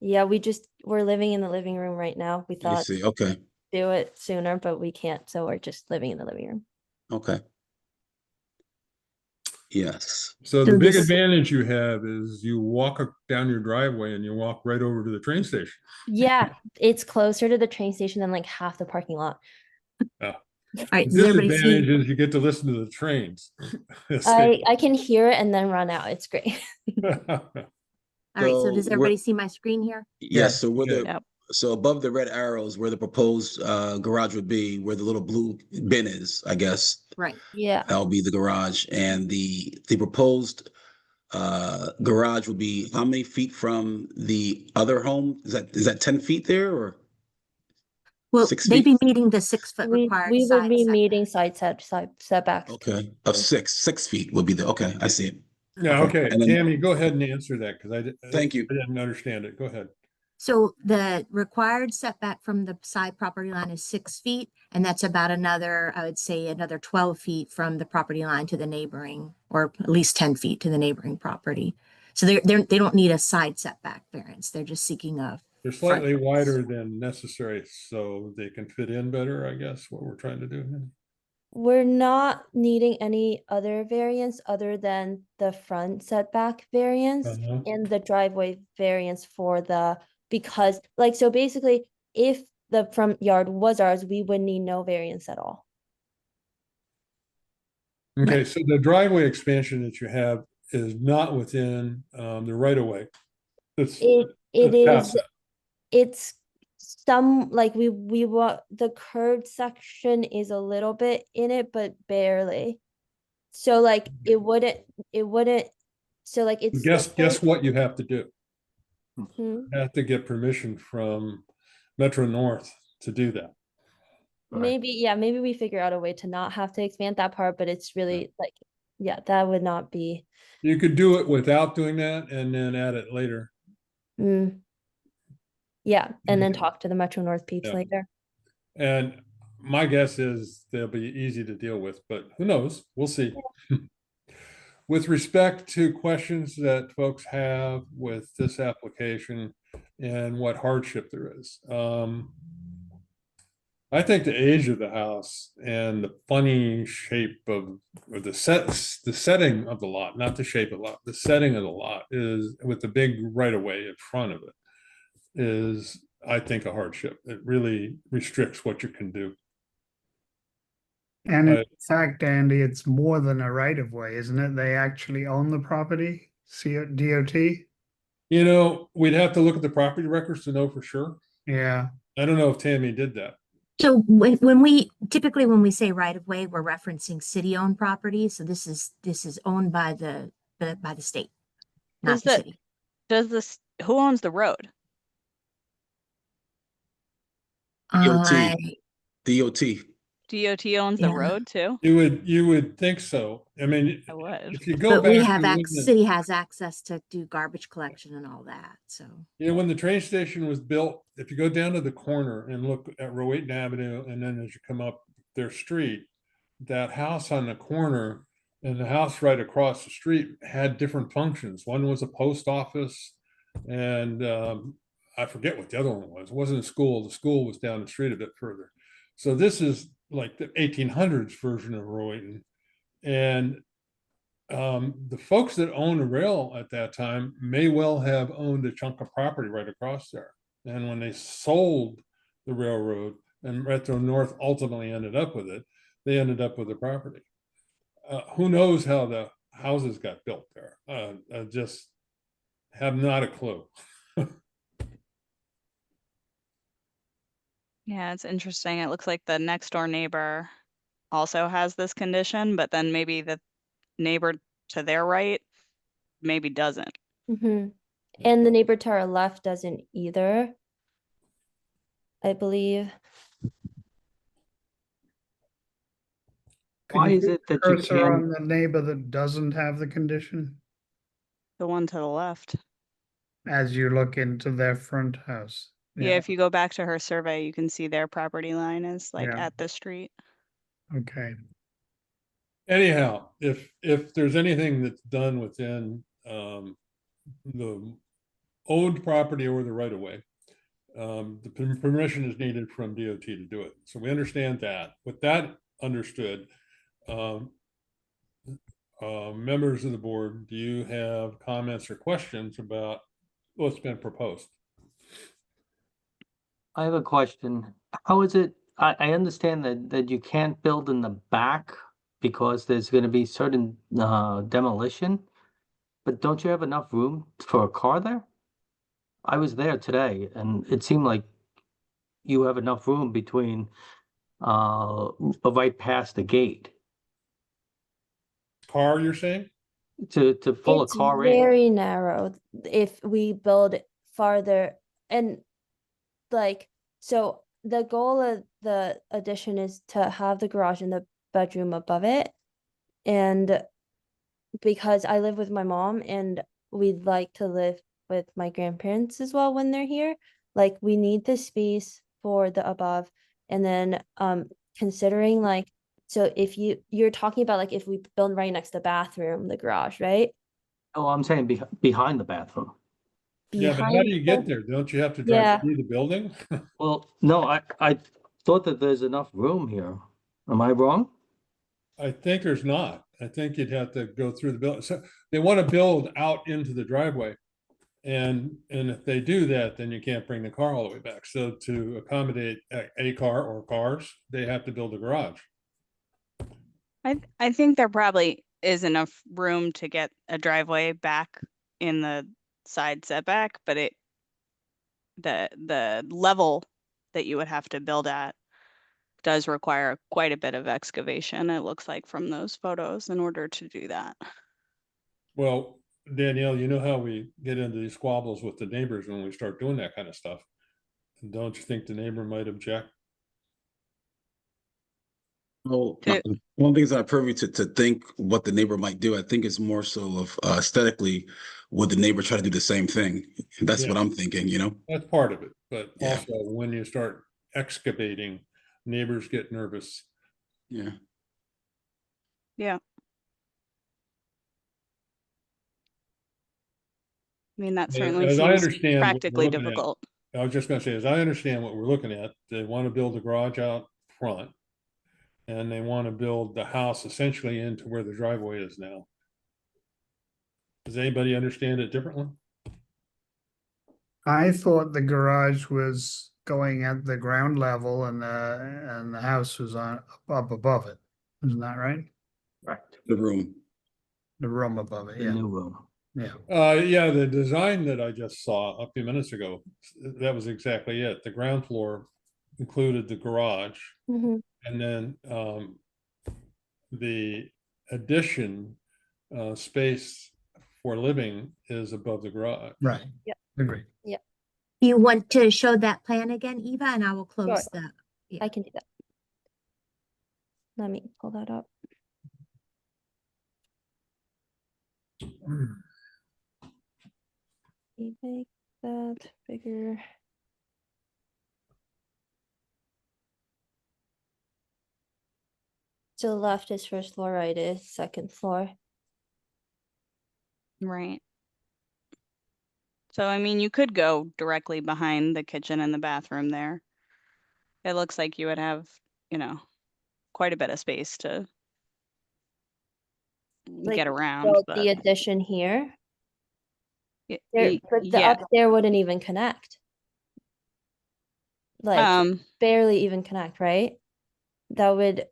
Yeah, we're living in the living room right now. We I thought see, okay, do it sooner, but we can't, so we're just living in the living room. okay. Yes, So the So big this- advantage you have is you walk down your driveway and you walk right over to the train station. Yeah, it's closer to the train station than like half the parking lot. Yeah. All right, The does everybody disadvantage see? is you get to listen to the trains. I can hear it and then run out. It's great. All right, so So does we're- everybody see my screen here? yes, so where Okay. the, Yep. so above the red arrows where the proposed garage would be, where the little blue bin is, I guess, Right. Yeah. that'll be the garage, and the proposed garage would be how many feet from the other home? Is that 10 feet there or? Well, 6 they'd be feet? meeting the 6 foot required We would side be setback. meeting side setbacks. Okay, of 6 feet would be the, okay, I see it. Yeah, okay, And then- Tammy, go ahead and answer that because Thank you. I didn't understand it. Go ahead. So the required setback from the side property line is 6 feet, and that's about another, I would say, another 12 feet from the property line to the neighboring, or at least 10 feet to the neighboring property. So they don't need a side setback variance. They're just seeking a. They're slightly wider than necessary, so they can fit in better, I guess, what we're trying to do. here. We're not needing any other variance other than the front setback variance Uh-huh. and the driveway variance because like, so basically, if the front yard was ours, we would need no variance at all. Okay, so the driveway expansion that you have is not within the right of way. It's It past is, that. it's some, like, we want, the curved section is a little bit in it, but barely. So like, it wouldn't, so like, it's. the Guess full- what you have to do? Hmm? You have to get permission from Metro North to do that. Maybe we figure out a way to not have to expand that part, but it's really like, yeah, that would not be. You could do it without doing that and then add it later. Mm. Yeah, and then Mhm. talk to the Metro North peeps Yeah. later. And my guess is they'll be easy to deal with, but who knows? We'll see. With respect to questions that folks have with this application and what hardship there is. I think the age of the house and the funny shape of, or the setting of the lot, not the shape of the lot, the setting of the lot is with the big right of way in front of it is, I think, a hardship. It really restricts what you can do. And in Right. fact, Andy, it's more than a right of way, isn't it? They actually own the property, DOT? You know, we'd have to look at the property records to know for sure. Yeah, I don't know if Tammy did that. So when we say right of way, we're referencing city owned property. So this is owned by the state, not Does the the- city. Who owns the road? I, DOT. DOT owns the Yeah. road too? You would think so. I mean, I would. if you go but we back have, to when city has access to do garbage collection and all that, so. when the train station was built, if you go down to the corner and look at Rowayton Avenue, and then as you come up their street, that house on the corner and the house right across the street had different functions. One was a post office, and I forget what the other one was. It wasn't a school. The school was down the street a bit further. So this is like the 1800s version of Rowayton. And the folks that owned the rail at that time may well have owned a chunk of property right across there. And when they sold the railroad and Metro North ultimately ended up with it, they ended up with the property. Who knows how the houses got built there? I just have not a clue. Yeah, it's interesting. It looks like the next door neighbor also has this condition, but then maybe the neighbor to their right maybe doesn't. Mm-hmm. And the neighbor to our left doesn't either, I believe. Could Why you is put it that you cursor can't? on the neighbor that doesn't have the condition The one to the left. as you look into their front house? Yeah, if you go back to her survey, you can see their property line is like Yeah. at the street. Okay. Anyhow, if there's anything that's done within the owned property or the right of way, the permission is needed from DOT to do it. So we understand that. With that understood, members of the board, do you have comments or questions about what's been proposed? I have a question. How is it, I understand that you can't build in the back because there's gonna be certain demolition, but don't you have enough room for a car there? I was there today and it seemed like you have enough room between right past the gate Car, you're saying? to pull a It's car in. very narrow if we build farther and like, so the goal of the addition is to have the garage in the bedroom above it. And because I live with my mom and we'd like to live with my grandparents as well when they're here, like we need the space for the above. And then considering like, so if you're talking about like if we build right next to the bathroom, the garage, right? Oh, I'm saying behind the bathroom. Yeah, but how do you get there? Don't you have to drive Yeah. through the building? Well, no, I thought that there's enough room here. Am I wrong? I think there's not. I think you'd have to go through the building. So they want to build out into the driveway. And if they do that, then you can't bring the car all the way back. So to accommodate a car or cars, they have to build a garage. I think there probably is enough room to get a driveway back in the side setback, but the level that you would have to build at does require quite a bit of excavation, it looks like from those photos, in order to do that. Well, Danielle, you know how we get into these squabbles with the neighbors when we start doing that kind of stuff. Don't you think the neighbor might object? Well, To- one of the things I'm privy to think what the neighbor might do, I think is more so of aesthetically, would the neighbor try to do the same thing? That's what Yeah. I'm thinking, you know? That's part of it, but Yeah. also when you start excavating, neighbors get nervous. Yeah. I mean, that Yeah, certainly as I seems understand what we're practically looking at- difficult. I was just gonna say, as I understand what we're looking at, they want to build a garage out front. And they want to build the house essentially into where the driveway is now. Does anybody understand it differently? I thought the garage was going at the ground level and the house was up above it. Isn't that right? Right. The room. The room above it, The yeah, new room. yeah. Yeah, the design that I just saw a few minutes ago, that was exactly it. The ground floor included the garage. Mhm. And then the addition space for living is above the garage. Right. Yep. Agreed. Do you want to show that plan again, Eva? And I will close the, I can do that. Let me pull that up. You make that bigger. So left is first floor, right is second floor. Right. So, I mean, you could go directly behind the kitchen and the bathroom there. It looks like you would have, you know, quite a bit of space to Like, get around, build but the addition here, y- there, y- but the yeah. upstairs wouldn't even connect. Like barely even connect, right? That would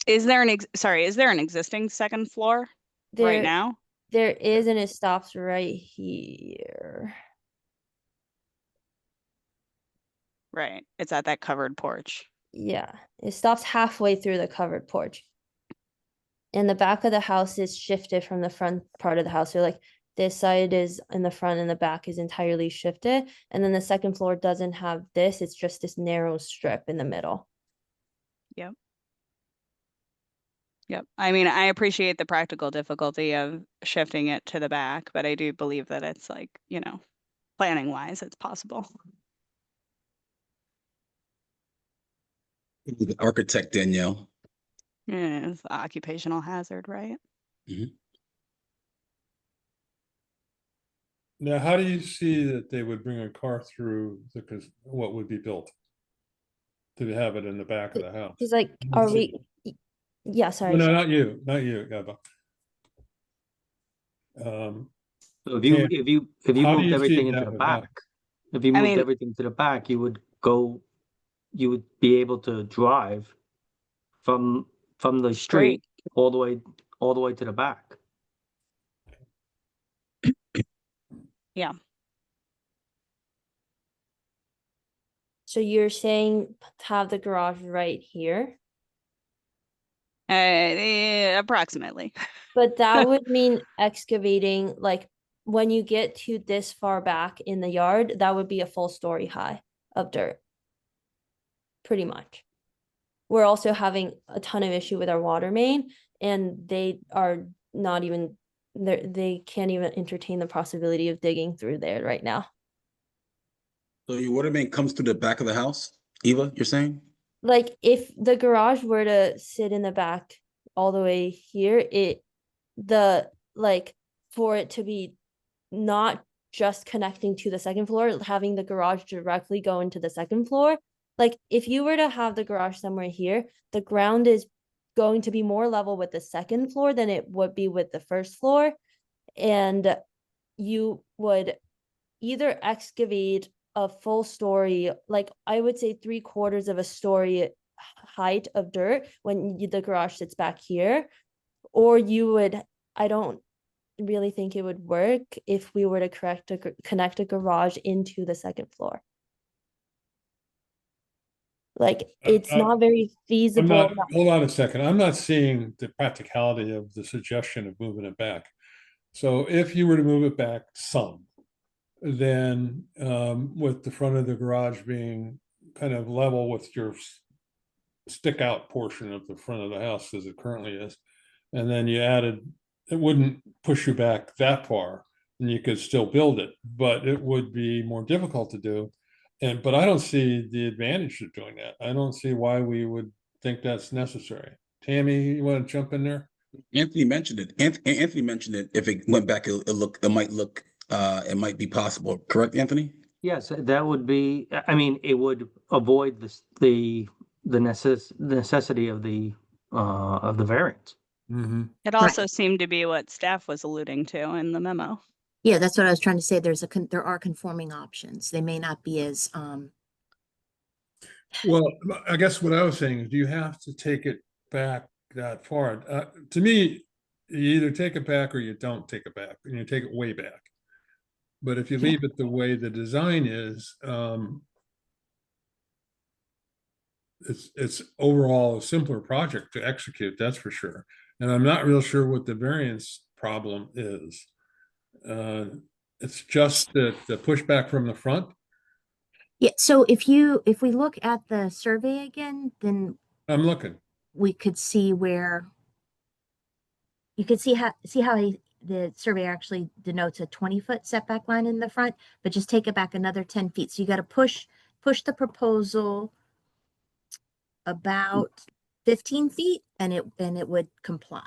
Is there is there an existing second floor right there now? there is, and it stops right here. Right. It's at that covered porch. Yeah, it stops halfway through the covered porch. And the back of the house is shifted from the front part of the house. So like this side is in the front and the back is entirely shifted. And then the second floor doesn't have this. It's just this narrow strip in the middle. Yep. Yep. I mean, I appreciate the practical difficulty of shifting it to the back, but I do believe that it's like, you know, planning wise, it's possible. The architect, Danielle. Yeah, it's the occupational hazard, right? Now, how do you see that they would bring a car through because what would be built? To have it in the back of the house? He's like, are we? Yeah, sorry. No, not you, Gabba. So if you how do moved you see everything into that the would back, happen? if you I moved mean- everything to the back, you would be able to drive from the street all the way to the back. Yeah. So you're saying have the garage right here, Approximately. but that would mean excavating, like when you get to this far back in the yard, that would be a full story high of dirt. Pretty much. We're also having a ton of issue with our water main, and they are not even there. They can't even entertain the possibility of digging through there right now. So your water main comes through the back of the house, Eva, you're saying? Like if the garage were to sit in the back all the way here, for it to be not just connecting to the second floor, having the garage directly go into the second floor. Like if you were to have the garage somewhere here, the ground is going to be more level with the second floor than it would be with the first floor. And you would either excavate a full story, like I would say 3/4 of a story height of dirt when the garage sits back here, or you would, I don't really think it would work if we were to connect a garage into the second floor. Like it's not very feasible. Hold on a second. I'm not seeing the practicality of the suggestion of moving it back. So if you were to move it back some, then with the front of the garage being kind of level with your stick out portion of the front of the house as it currently is, and then you added, it wouldn't push you back that far, and you could still build it, but it would be more difficult to do. But I don't see the advantage of doing that. I don't see why we would think that's necessary. Tammy, you want to jump in there? Anthony mentioned it. Anthony mentioned it. If it went back, it might be possible. Correct, Anthony? Yes, that would be. I mean, it would avoid the necessity of the variance. Mm-hmm. It also seemed to be what staff was alluding to in the memo. Yeah, that's what I was trying to say. There are conforming options. They may not be as Well, I guess what I was saying is, do you have to take it back that far? To me, you either take it back or you don't take it back, and you take it way back. But if you leave it the way the design is, it's overall a simpler project to execute, that's for sure. And I'm not real sure what the variance problem is. It's just that the pushback from the front. Yeah, so if we look at the survey again, then I'm looking. we could see where you could see how the survey actually denotes a 20-foot setback line in the front, but just take it back another 10 feet. So you got to push the proposal about 15 feet and it would comply.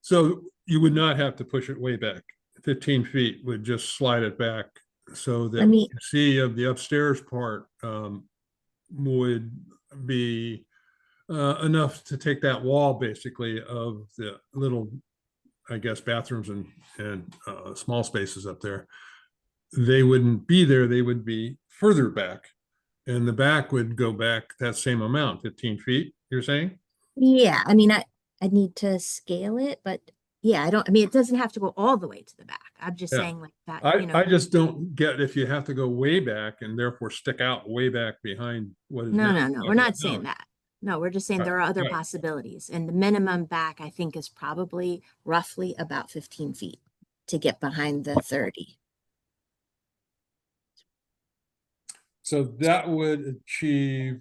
So you would not have to push it way back. 15 feet would just slide it back so that mean- you see of the upstairs part would be enough to take that wall basically of the little, I guess, bathrooms and small spaces up there. They wouldn't be there. They would be further back, and the back would go back that same amount, 15 feet, you're saying? Yeah, I mean, I need to scale it, but yeah, I mean, it doesn't have to go all the way to the back. I'm just Yeah. saying like that, I just don't get if you have to go way back and therefore stick out way back behind what is. No, now- we're not saying that. No, we're just saying Right, there are other right. possibilities. And the minimum back, I think, is probably roughly about 15 feet to get behind the 30. So that would achieve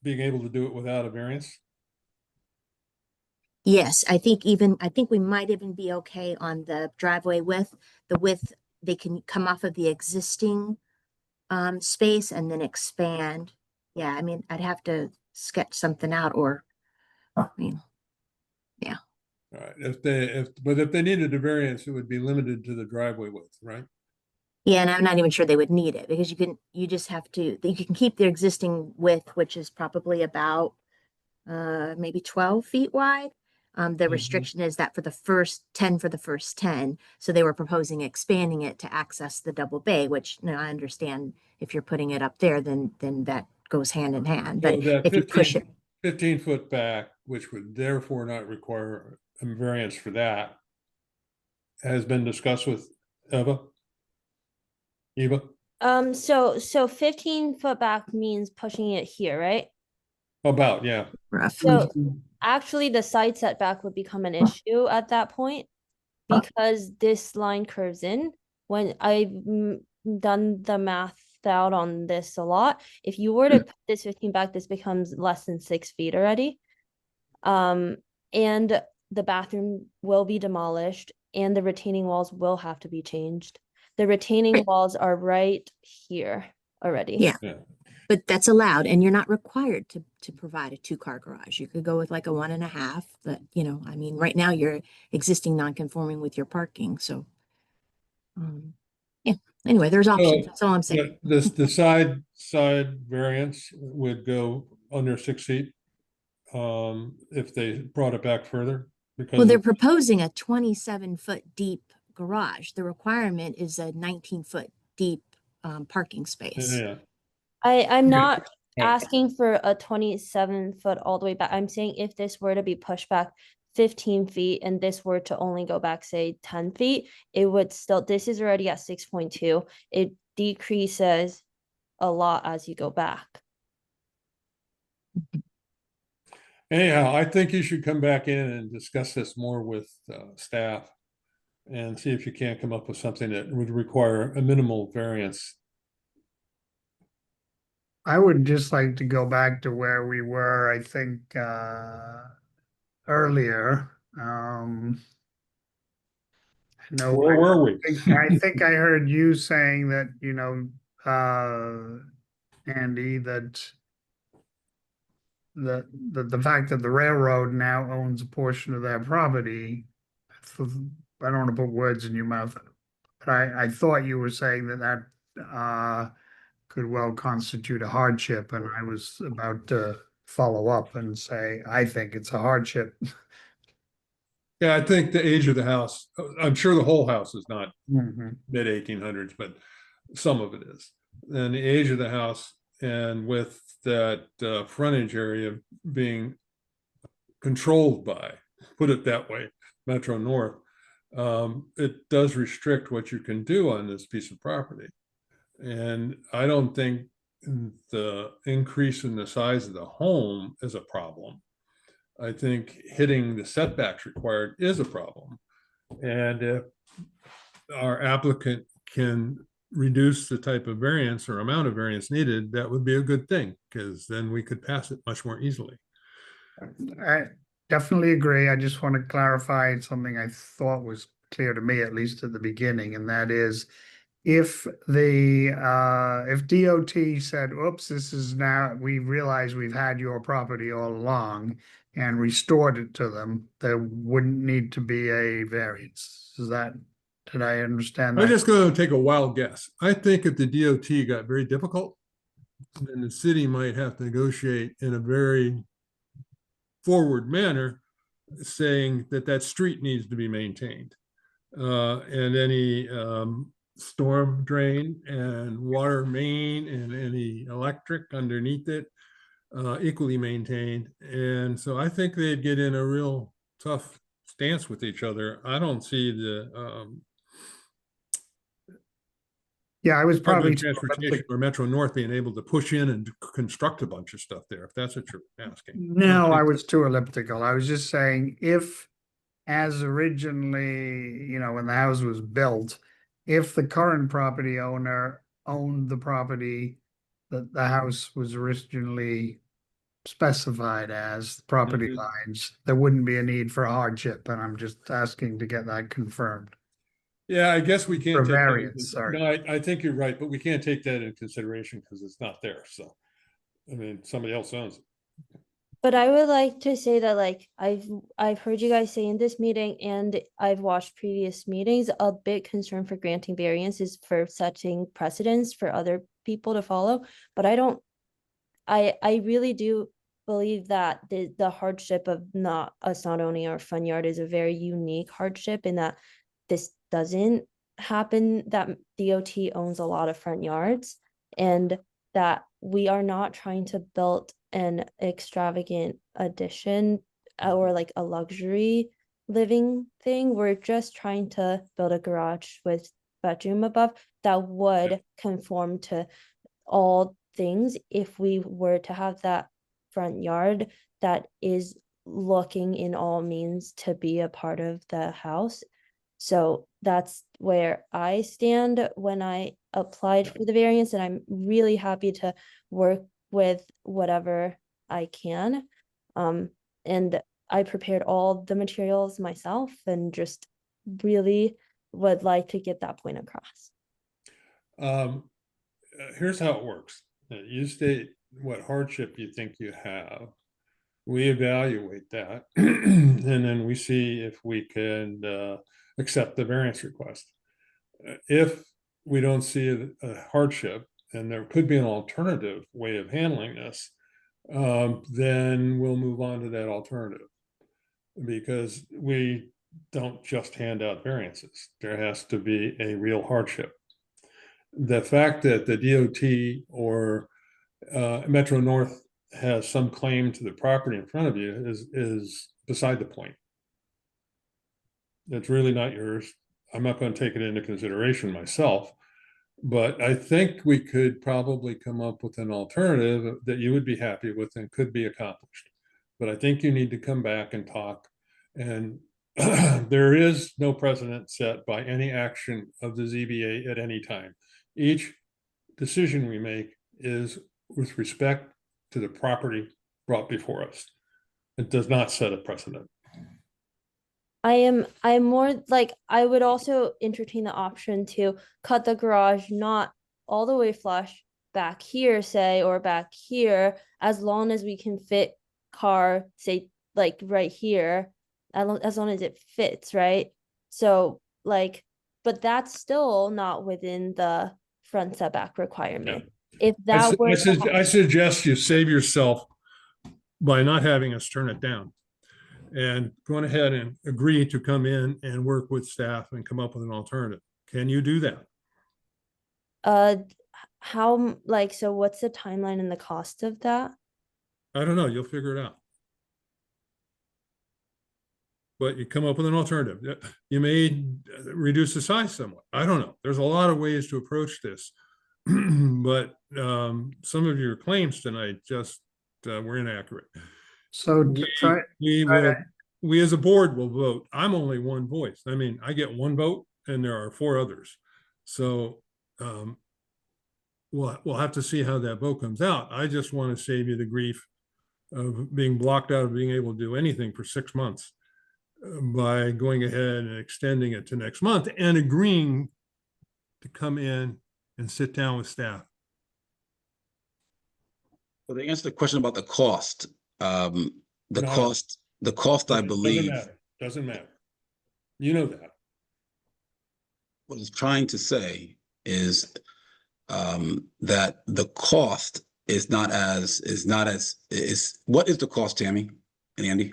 being able to do it without a variance? Yes, I think we might even be okay on the driveway width. The width, they can come off of the existing space and then expand. Yeah, I mean, I'd have to sketch something out or, I mean, yeah. All right, but if they needed a variance, it would be limited to the driveway width, right? Yeah, and I'm not even sure they would need it because you can keep their existing width, which is probably about maybe 12 feet wide. The restriction is that for the first 10, so they were proposing expanding it to access the double bay, which, I understand if you're putting it up there, then that goes hand in hand. But So that if you push it, 15 foot back, which would therefore not require a variance for that, has been discussed with Eva? So 15 foot back means pushing it here, right? About, yeah. roughly. So actually the side setback would become an issue at that point because this line curves in. When I've done the math out on this a lot, if you were to put this 15 back, this becomes less than 6 feet already. And the bathroom will be demolished and the retaining walls will have to be changed. The retaining walls are right here already. Yeah. Yeah. But that's allowed, and you're not required to provide a 2-car garage. You could go with like a 1.5, but I mean, right now you're existing non-conforming with your parking, so. Yeah, anyway, there's options, that's all I'm saying. The side variance would go under 6 feet if they brought it back further. Because Well, they're proposing a 27-foot deep garage. The requirement is a 19-foot deep parking space. Yeah. I'm not Right. asking for a 27 foot all the way back. I'm saying if this were to be pushed back 15 feet and this were to only go back, say 10 feet, it would still, this is already at 6.2. It decreases a lot as you go back. Anyhow, I think you should come back in and discuss this more with staff and see if you can't come up with something that would require a minimal variance. I would just like to go back to where we were, I think, earlier. I know, Where were we? I think I heard you saying that, Andy, that the fact that the railroad now owns a portion of that property, I don't want to put words in your mouth, but I thought you were saying that could well constitute a hardship, and I was about to follow up and say, I think it's a hardship. Yeah, I think the age of the house, I'm sure the whole house is not Mhm. mid 1800s, but some of it is. And the age of the house, and with that frontage area being controlled by, put it that way, Metro North, it does restrict what you can do on this piece of property. And I don't think the increase in the size of the home is a problem. I think hitting the setbacks required is a problem. And if our applicant can reduce the type of variance or amount of variance needed, that would be a good thing, because then we could pass it much more easily. I definitely agree. I just want to clarify something I thought was clear to me, at least at the beginning, and that is if if DOT said, oops, this is now, we realize we've had your property all along and restored it to them, there wouldn't need to be a variance. Did I understand that? I'm just going to take a wild guess. I think if the DOT got very difficult, then the city might have to negotiate in a very forward manner, saying that that street needs to be maintained. And any storm drain and water main and any electric underneath it equally maintained. And so I think they'd get in a real tough stance with each other. I don't see the yeah, I was probably transportation or Metro North being able to push in and construct a bunch of stuff there, if that's what you're asking. No, I was too elliptical. I was just saying, if as originally, when the house was built, if the current property owner owned the property that the house was originally specified as, the property lines, there wouldn't be a need for a hardship, and I'm just asking to get that confirmed. Yeah, I guess we can't. For take variance, sorry. No, I think you're right, but we can't take that into consideration because it's not there. So, I mean, somebody else owns it. But I would like to say that, like, I've heard you guys say in this meeting, and I've watched previous meetings, a big concern for granting variance is for setting precedents for other people to follow. But I really do believe that the hardship of us not owning our front yard is a very unique hardship, in that this doesn't happen, that DOT owns a lot of front yards, and that we are not trying to build an extravagant addition or like a luxury living thing. We're just trying to build a garage with bedroom above that would conform to all things if we were to have that front yard that is looking in all means to be a part of the house. So that's where I stand when I applied for the variance, and I'm really happy to work with whatever I can. And I prepared all the materials myself, and just really would like to get that point across. Here's how it works. You state what hardship you think you have. We evaluate that, and then we see if we can accept the variance request. If we don't see a hardship, and there could be an alternative way of handling this, then we'll move on to that alternative, because we don't just hand out variances. There has to be a real hardship. The fact that the DOT or Metro North has some claim to the property in front of you is beside the point. It's really not yours. I'm not going to take it into consideration myself, but I think we could probably come up with an alternative that you would be happy with and could be accomplished. But I think you need to come back and talk. And there is no precedent set by any action of the ZBA at any time. Each decision we make is with respect to the property brought before us. It does not set a precedent. I'm more like, I would also entertain the option to cut the garage not all the way flush back here, say, or back here, as long as we can fit car, say, like right here, as long as it fits, right? So like, but that's still not within the front setback requirement. Yeah. If that were I suggest you save yourself by not having us turn it down, and going ahead and agree to come in and work with staff and come up with an alternative. Can you do that? How, like, so what's the timeline and the cost of that? I don't know. You'll figure it out. But you come up with an alternative. You may reduce the size somewhat. I don't know. There's a lot of ways to approach this. But some of your claims tonight just were inaccurate. So we as a board will vote. I'm only one voice. I mean, I get one vote and there are 4 others. So we'll have to see how that vote comes out. I just want to save you the grief of being blocked out of being able to do anything for 6 months by going ahead and extending it to next month and agreeing to come in and sit down with staff. Well, to answer the question about the cost, the No. cost, I believe, Doesn't matter. You know that. what it's trying to say is that the cost is what is the cost, Tammy and Andy?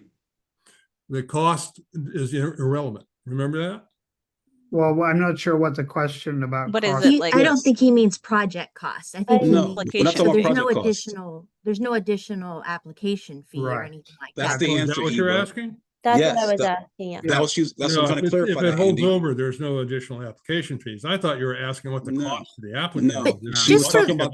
The cost is irrelevant. Remember that? Well, I'm not sure what the question about. What is cost- it like? I don't think he means project costs. I think he No, means, we're not Application. talking about there's no project costs. there's no additional application fee or Right. anything like That's that. the Is answer, that what you're Eva. asking? That's Yes, what I was that- asking. Yeah. That's what I'm No, trying to if clarify it that, holds Andy. over, there's no additional application fees. I thought you were asking what the No. cost to the applicant. No. is. But If just you for- talking about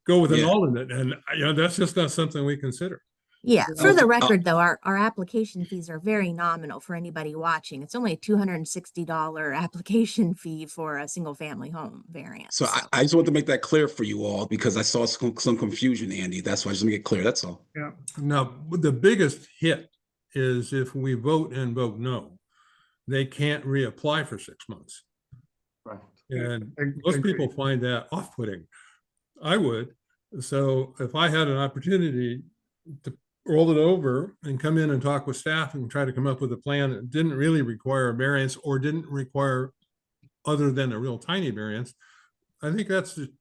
go with an Yeah. alternate, and that's just not something we consider. Yeah, for the Also, record though, our application fees are very nominal for anybody watching. It's only a $260 application fee for a single family home variance. So I just want to make that clear for you all because I saw some confusion, Andy. That's why I just want to get clear. That's all. Yeah, Now, the biggest hit is if we vote no, they can't reapply for 6 months. Right. And Ag- most agreed. people find that off-putting. I would. So if I had an opportunity to roll it over and come in and talk with staff and try to come up with a plan that didn't really require a variance or didn't require other than a real tiny variance, I think that's the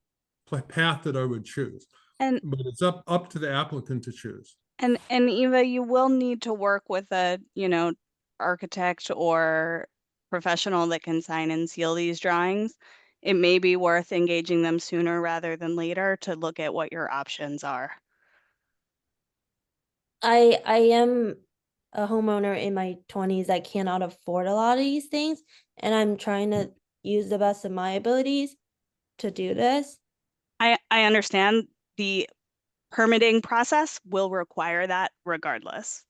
path that I would choose. And But it's up to the applicant to choose. And Eva, you will need to work with a, architect or professional that can sign and seal these drawings. It may be worth engaging them sooner rather than later to look at what your options are. I am a homeowner in my 20s that cannot afford a lot of these things, and I'm trying to use the best of my abilities to do this. I understand the permitting process will require that regardless.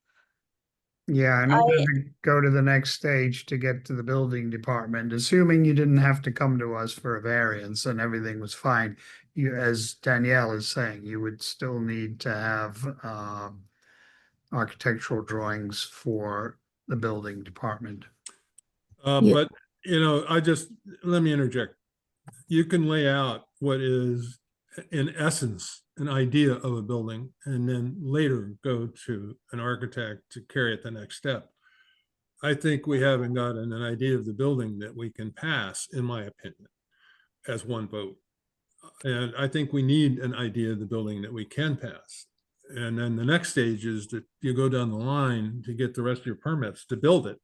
Yeah, and I'm gonna go to the next stage to get to the building department, assuming you didn't have to come to us for a variance and everything was fine. You, as Danielle is saying, you would still need to have architectural drawings for the building department. Yeah. But, let me interject. You can lay out what is, in essence, an idea of a building, and then later go to an architect to carry it the next step. I think we haven't gotten an idea of the building that we can pass, in my opinion, as one vote. And I think we need an idea of the building that we can pass. And then the next stage is that you go down the line to get the rest of your permits to build it.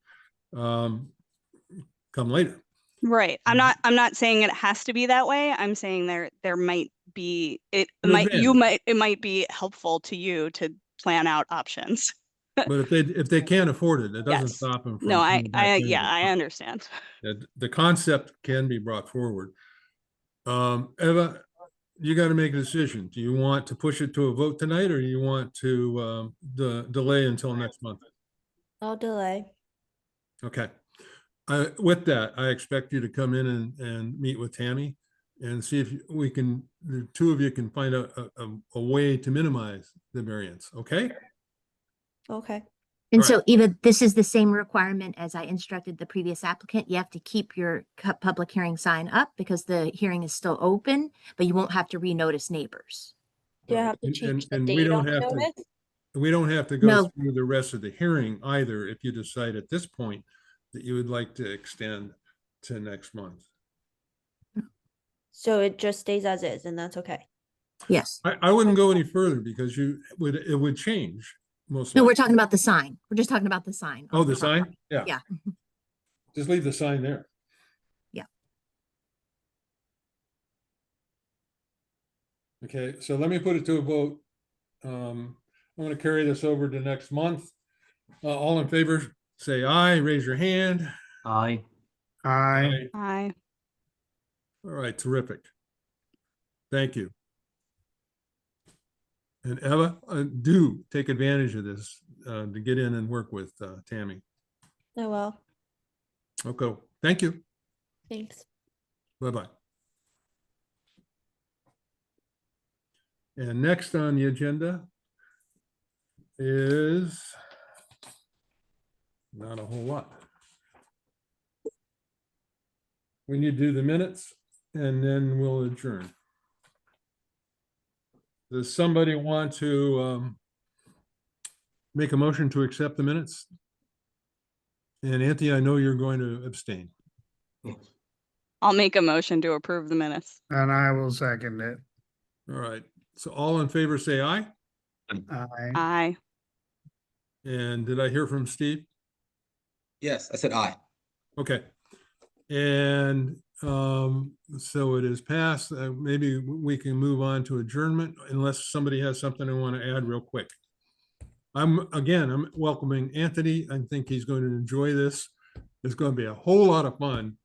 Come later. Right. I'm not saying it has to be that way. I'm saying there might be it might be helpful to you to plan out options. But if they can't afford it, it doesn't Yes. stop them from. No, coming back in. I understand. The concept can be brought forward. Eva, you got to make a decision. Do you want to push it to a vote tonight, or do you want to delay until next month? I'll delay. Okay. With that, I expect you to come in and meet with Tammy and see if we can, the two of you can find a way to minimize the variance, okay? Okay. And Right. so Eva, this is the same requirement as I instructed the previous applicant. You have to keep your public hearing sign up because the hearing is still open, but you won't have to renotice neighbors. Do I have to And- change the and we date don't on the have to- notice? We don't have to go No. through the rest of the hearing either if you decide at this point that you would like to extend to next month. So it just stays as is, and that's okay. Yes. I wouldn't go any further because it would change most No, we're likely. talking about the sign. We're just talking about the sign. Oh, on the front. sign? Yeah. Yeah. Just leave the sign there. Yeah. Okay, so let me put it to a vote. I'm gonna carry this over to next month. All in favor, say aye, raise your hand. Aye. I, Aye. All right, terrific. Thank you. And Eva, do take advantage of this to get in and work with Tammy. Oh, well, Okay, thank you. thanks. Bye-bye. And next on the agenda is not a whole lot. We need to do the minutes and then we'll adjourn. Does somebody want to make a motion to accept the minutes? And Anthony, I know you're going to abstain. I'll make a motion to approve the minutes. And I will second it. All right. So all in favor, say aye. Aye. Aye. And did I hear from Steve? Yes, I said aye. Okay. And so it is passed. Maybe we can move on to adjournment unless somebody has something they want to add real quick. I'm welcoming Anthony. I think he's going to enjoy this. It's going to be a whole lot of fun.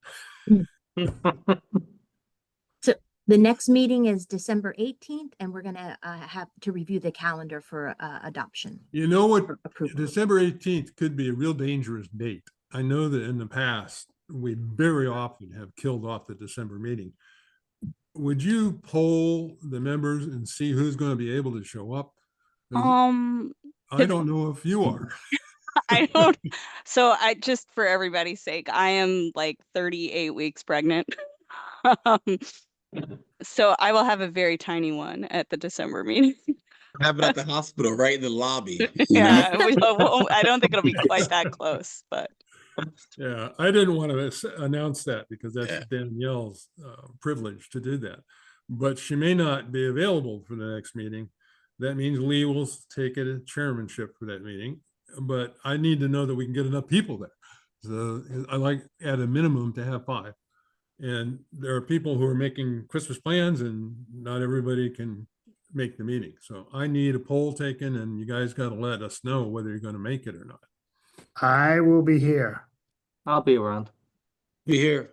So the next meeting is December 18th, and we're gonna have to review the calendar for adoption. You know what? for approval. December 18th could be a real dangerous date. I know that in the past, we very often have killed off the December meeting. Would you poll the members and see who's going to be able to show up? 'Cause I don't know if you are. I don't. So I just for everybody's sake, I am like 38 weeks pregnant. So I will have a very tiny one at the December meeting. Have it at the hospital, right in the lobby. you Yeah, know? I don't think it'll be quite that close, but Yeah, I didn't want to announce that because that's Yeah. Danielle's privilege to do that. But she may not be available for the next meeting. That means Lee will take a chairmanship for that meeting. But I need to know that we can get enough people there. So I like at a minimum to have 5. And there are people who are making Christmas plans and not everybody can make the meeting. So I need a poll taken and you guys got to let us know whether you're going to make it or not. I will be here. I'll be around. Be here.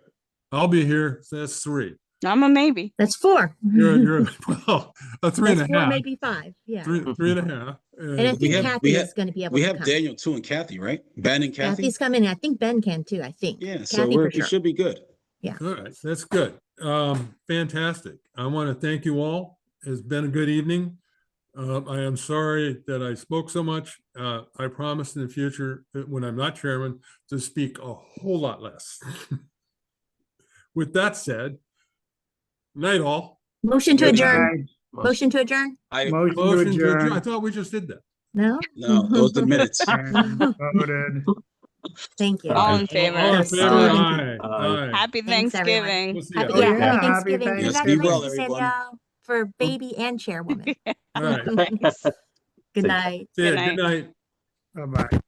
I'll be here. So that's 3. I'm a maybe. That's 4. You're well, a 3 and That's a 4, half. maybe 5. Yeah. 3 and a half. And I And think have- Kathy we have- is going to be able We to have come. Daniel too and Kathy, right? Ben and Kathy. Kathy's coming. I think Ben can too. I think. Yeah, so Kathy for it sure. should be good. all right, that's good. Fantastic. I want to thank you all. It's been a good evening. I am sorry that I spoke so much. I promise in the future, when I'm not chairman, to speak a whole lot less. With that said, night all. Motion to Good adjourn. Aye. Motion to adjourn. Motion to Motion to adjourn. I adjourn. thought we just did that. No. No, those are the minutes. And voted. Thank you. All in favor. All in Yes. favor? Aye. Aye. Aye. Happy Thanks, everyone. Thanksgiving. We'll see ya. Happy, Oh, yeah, yeah, happy happy Thanksgiving. Yes, be Congratulations, well, everyone. Danielle, for baby and chairwoman. All right. Thanks. Good night. See ya. Good Good night. Bye-bye.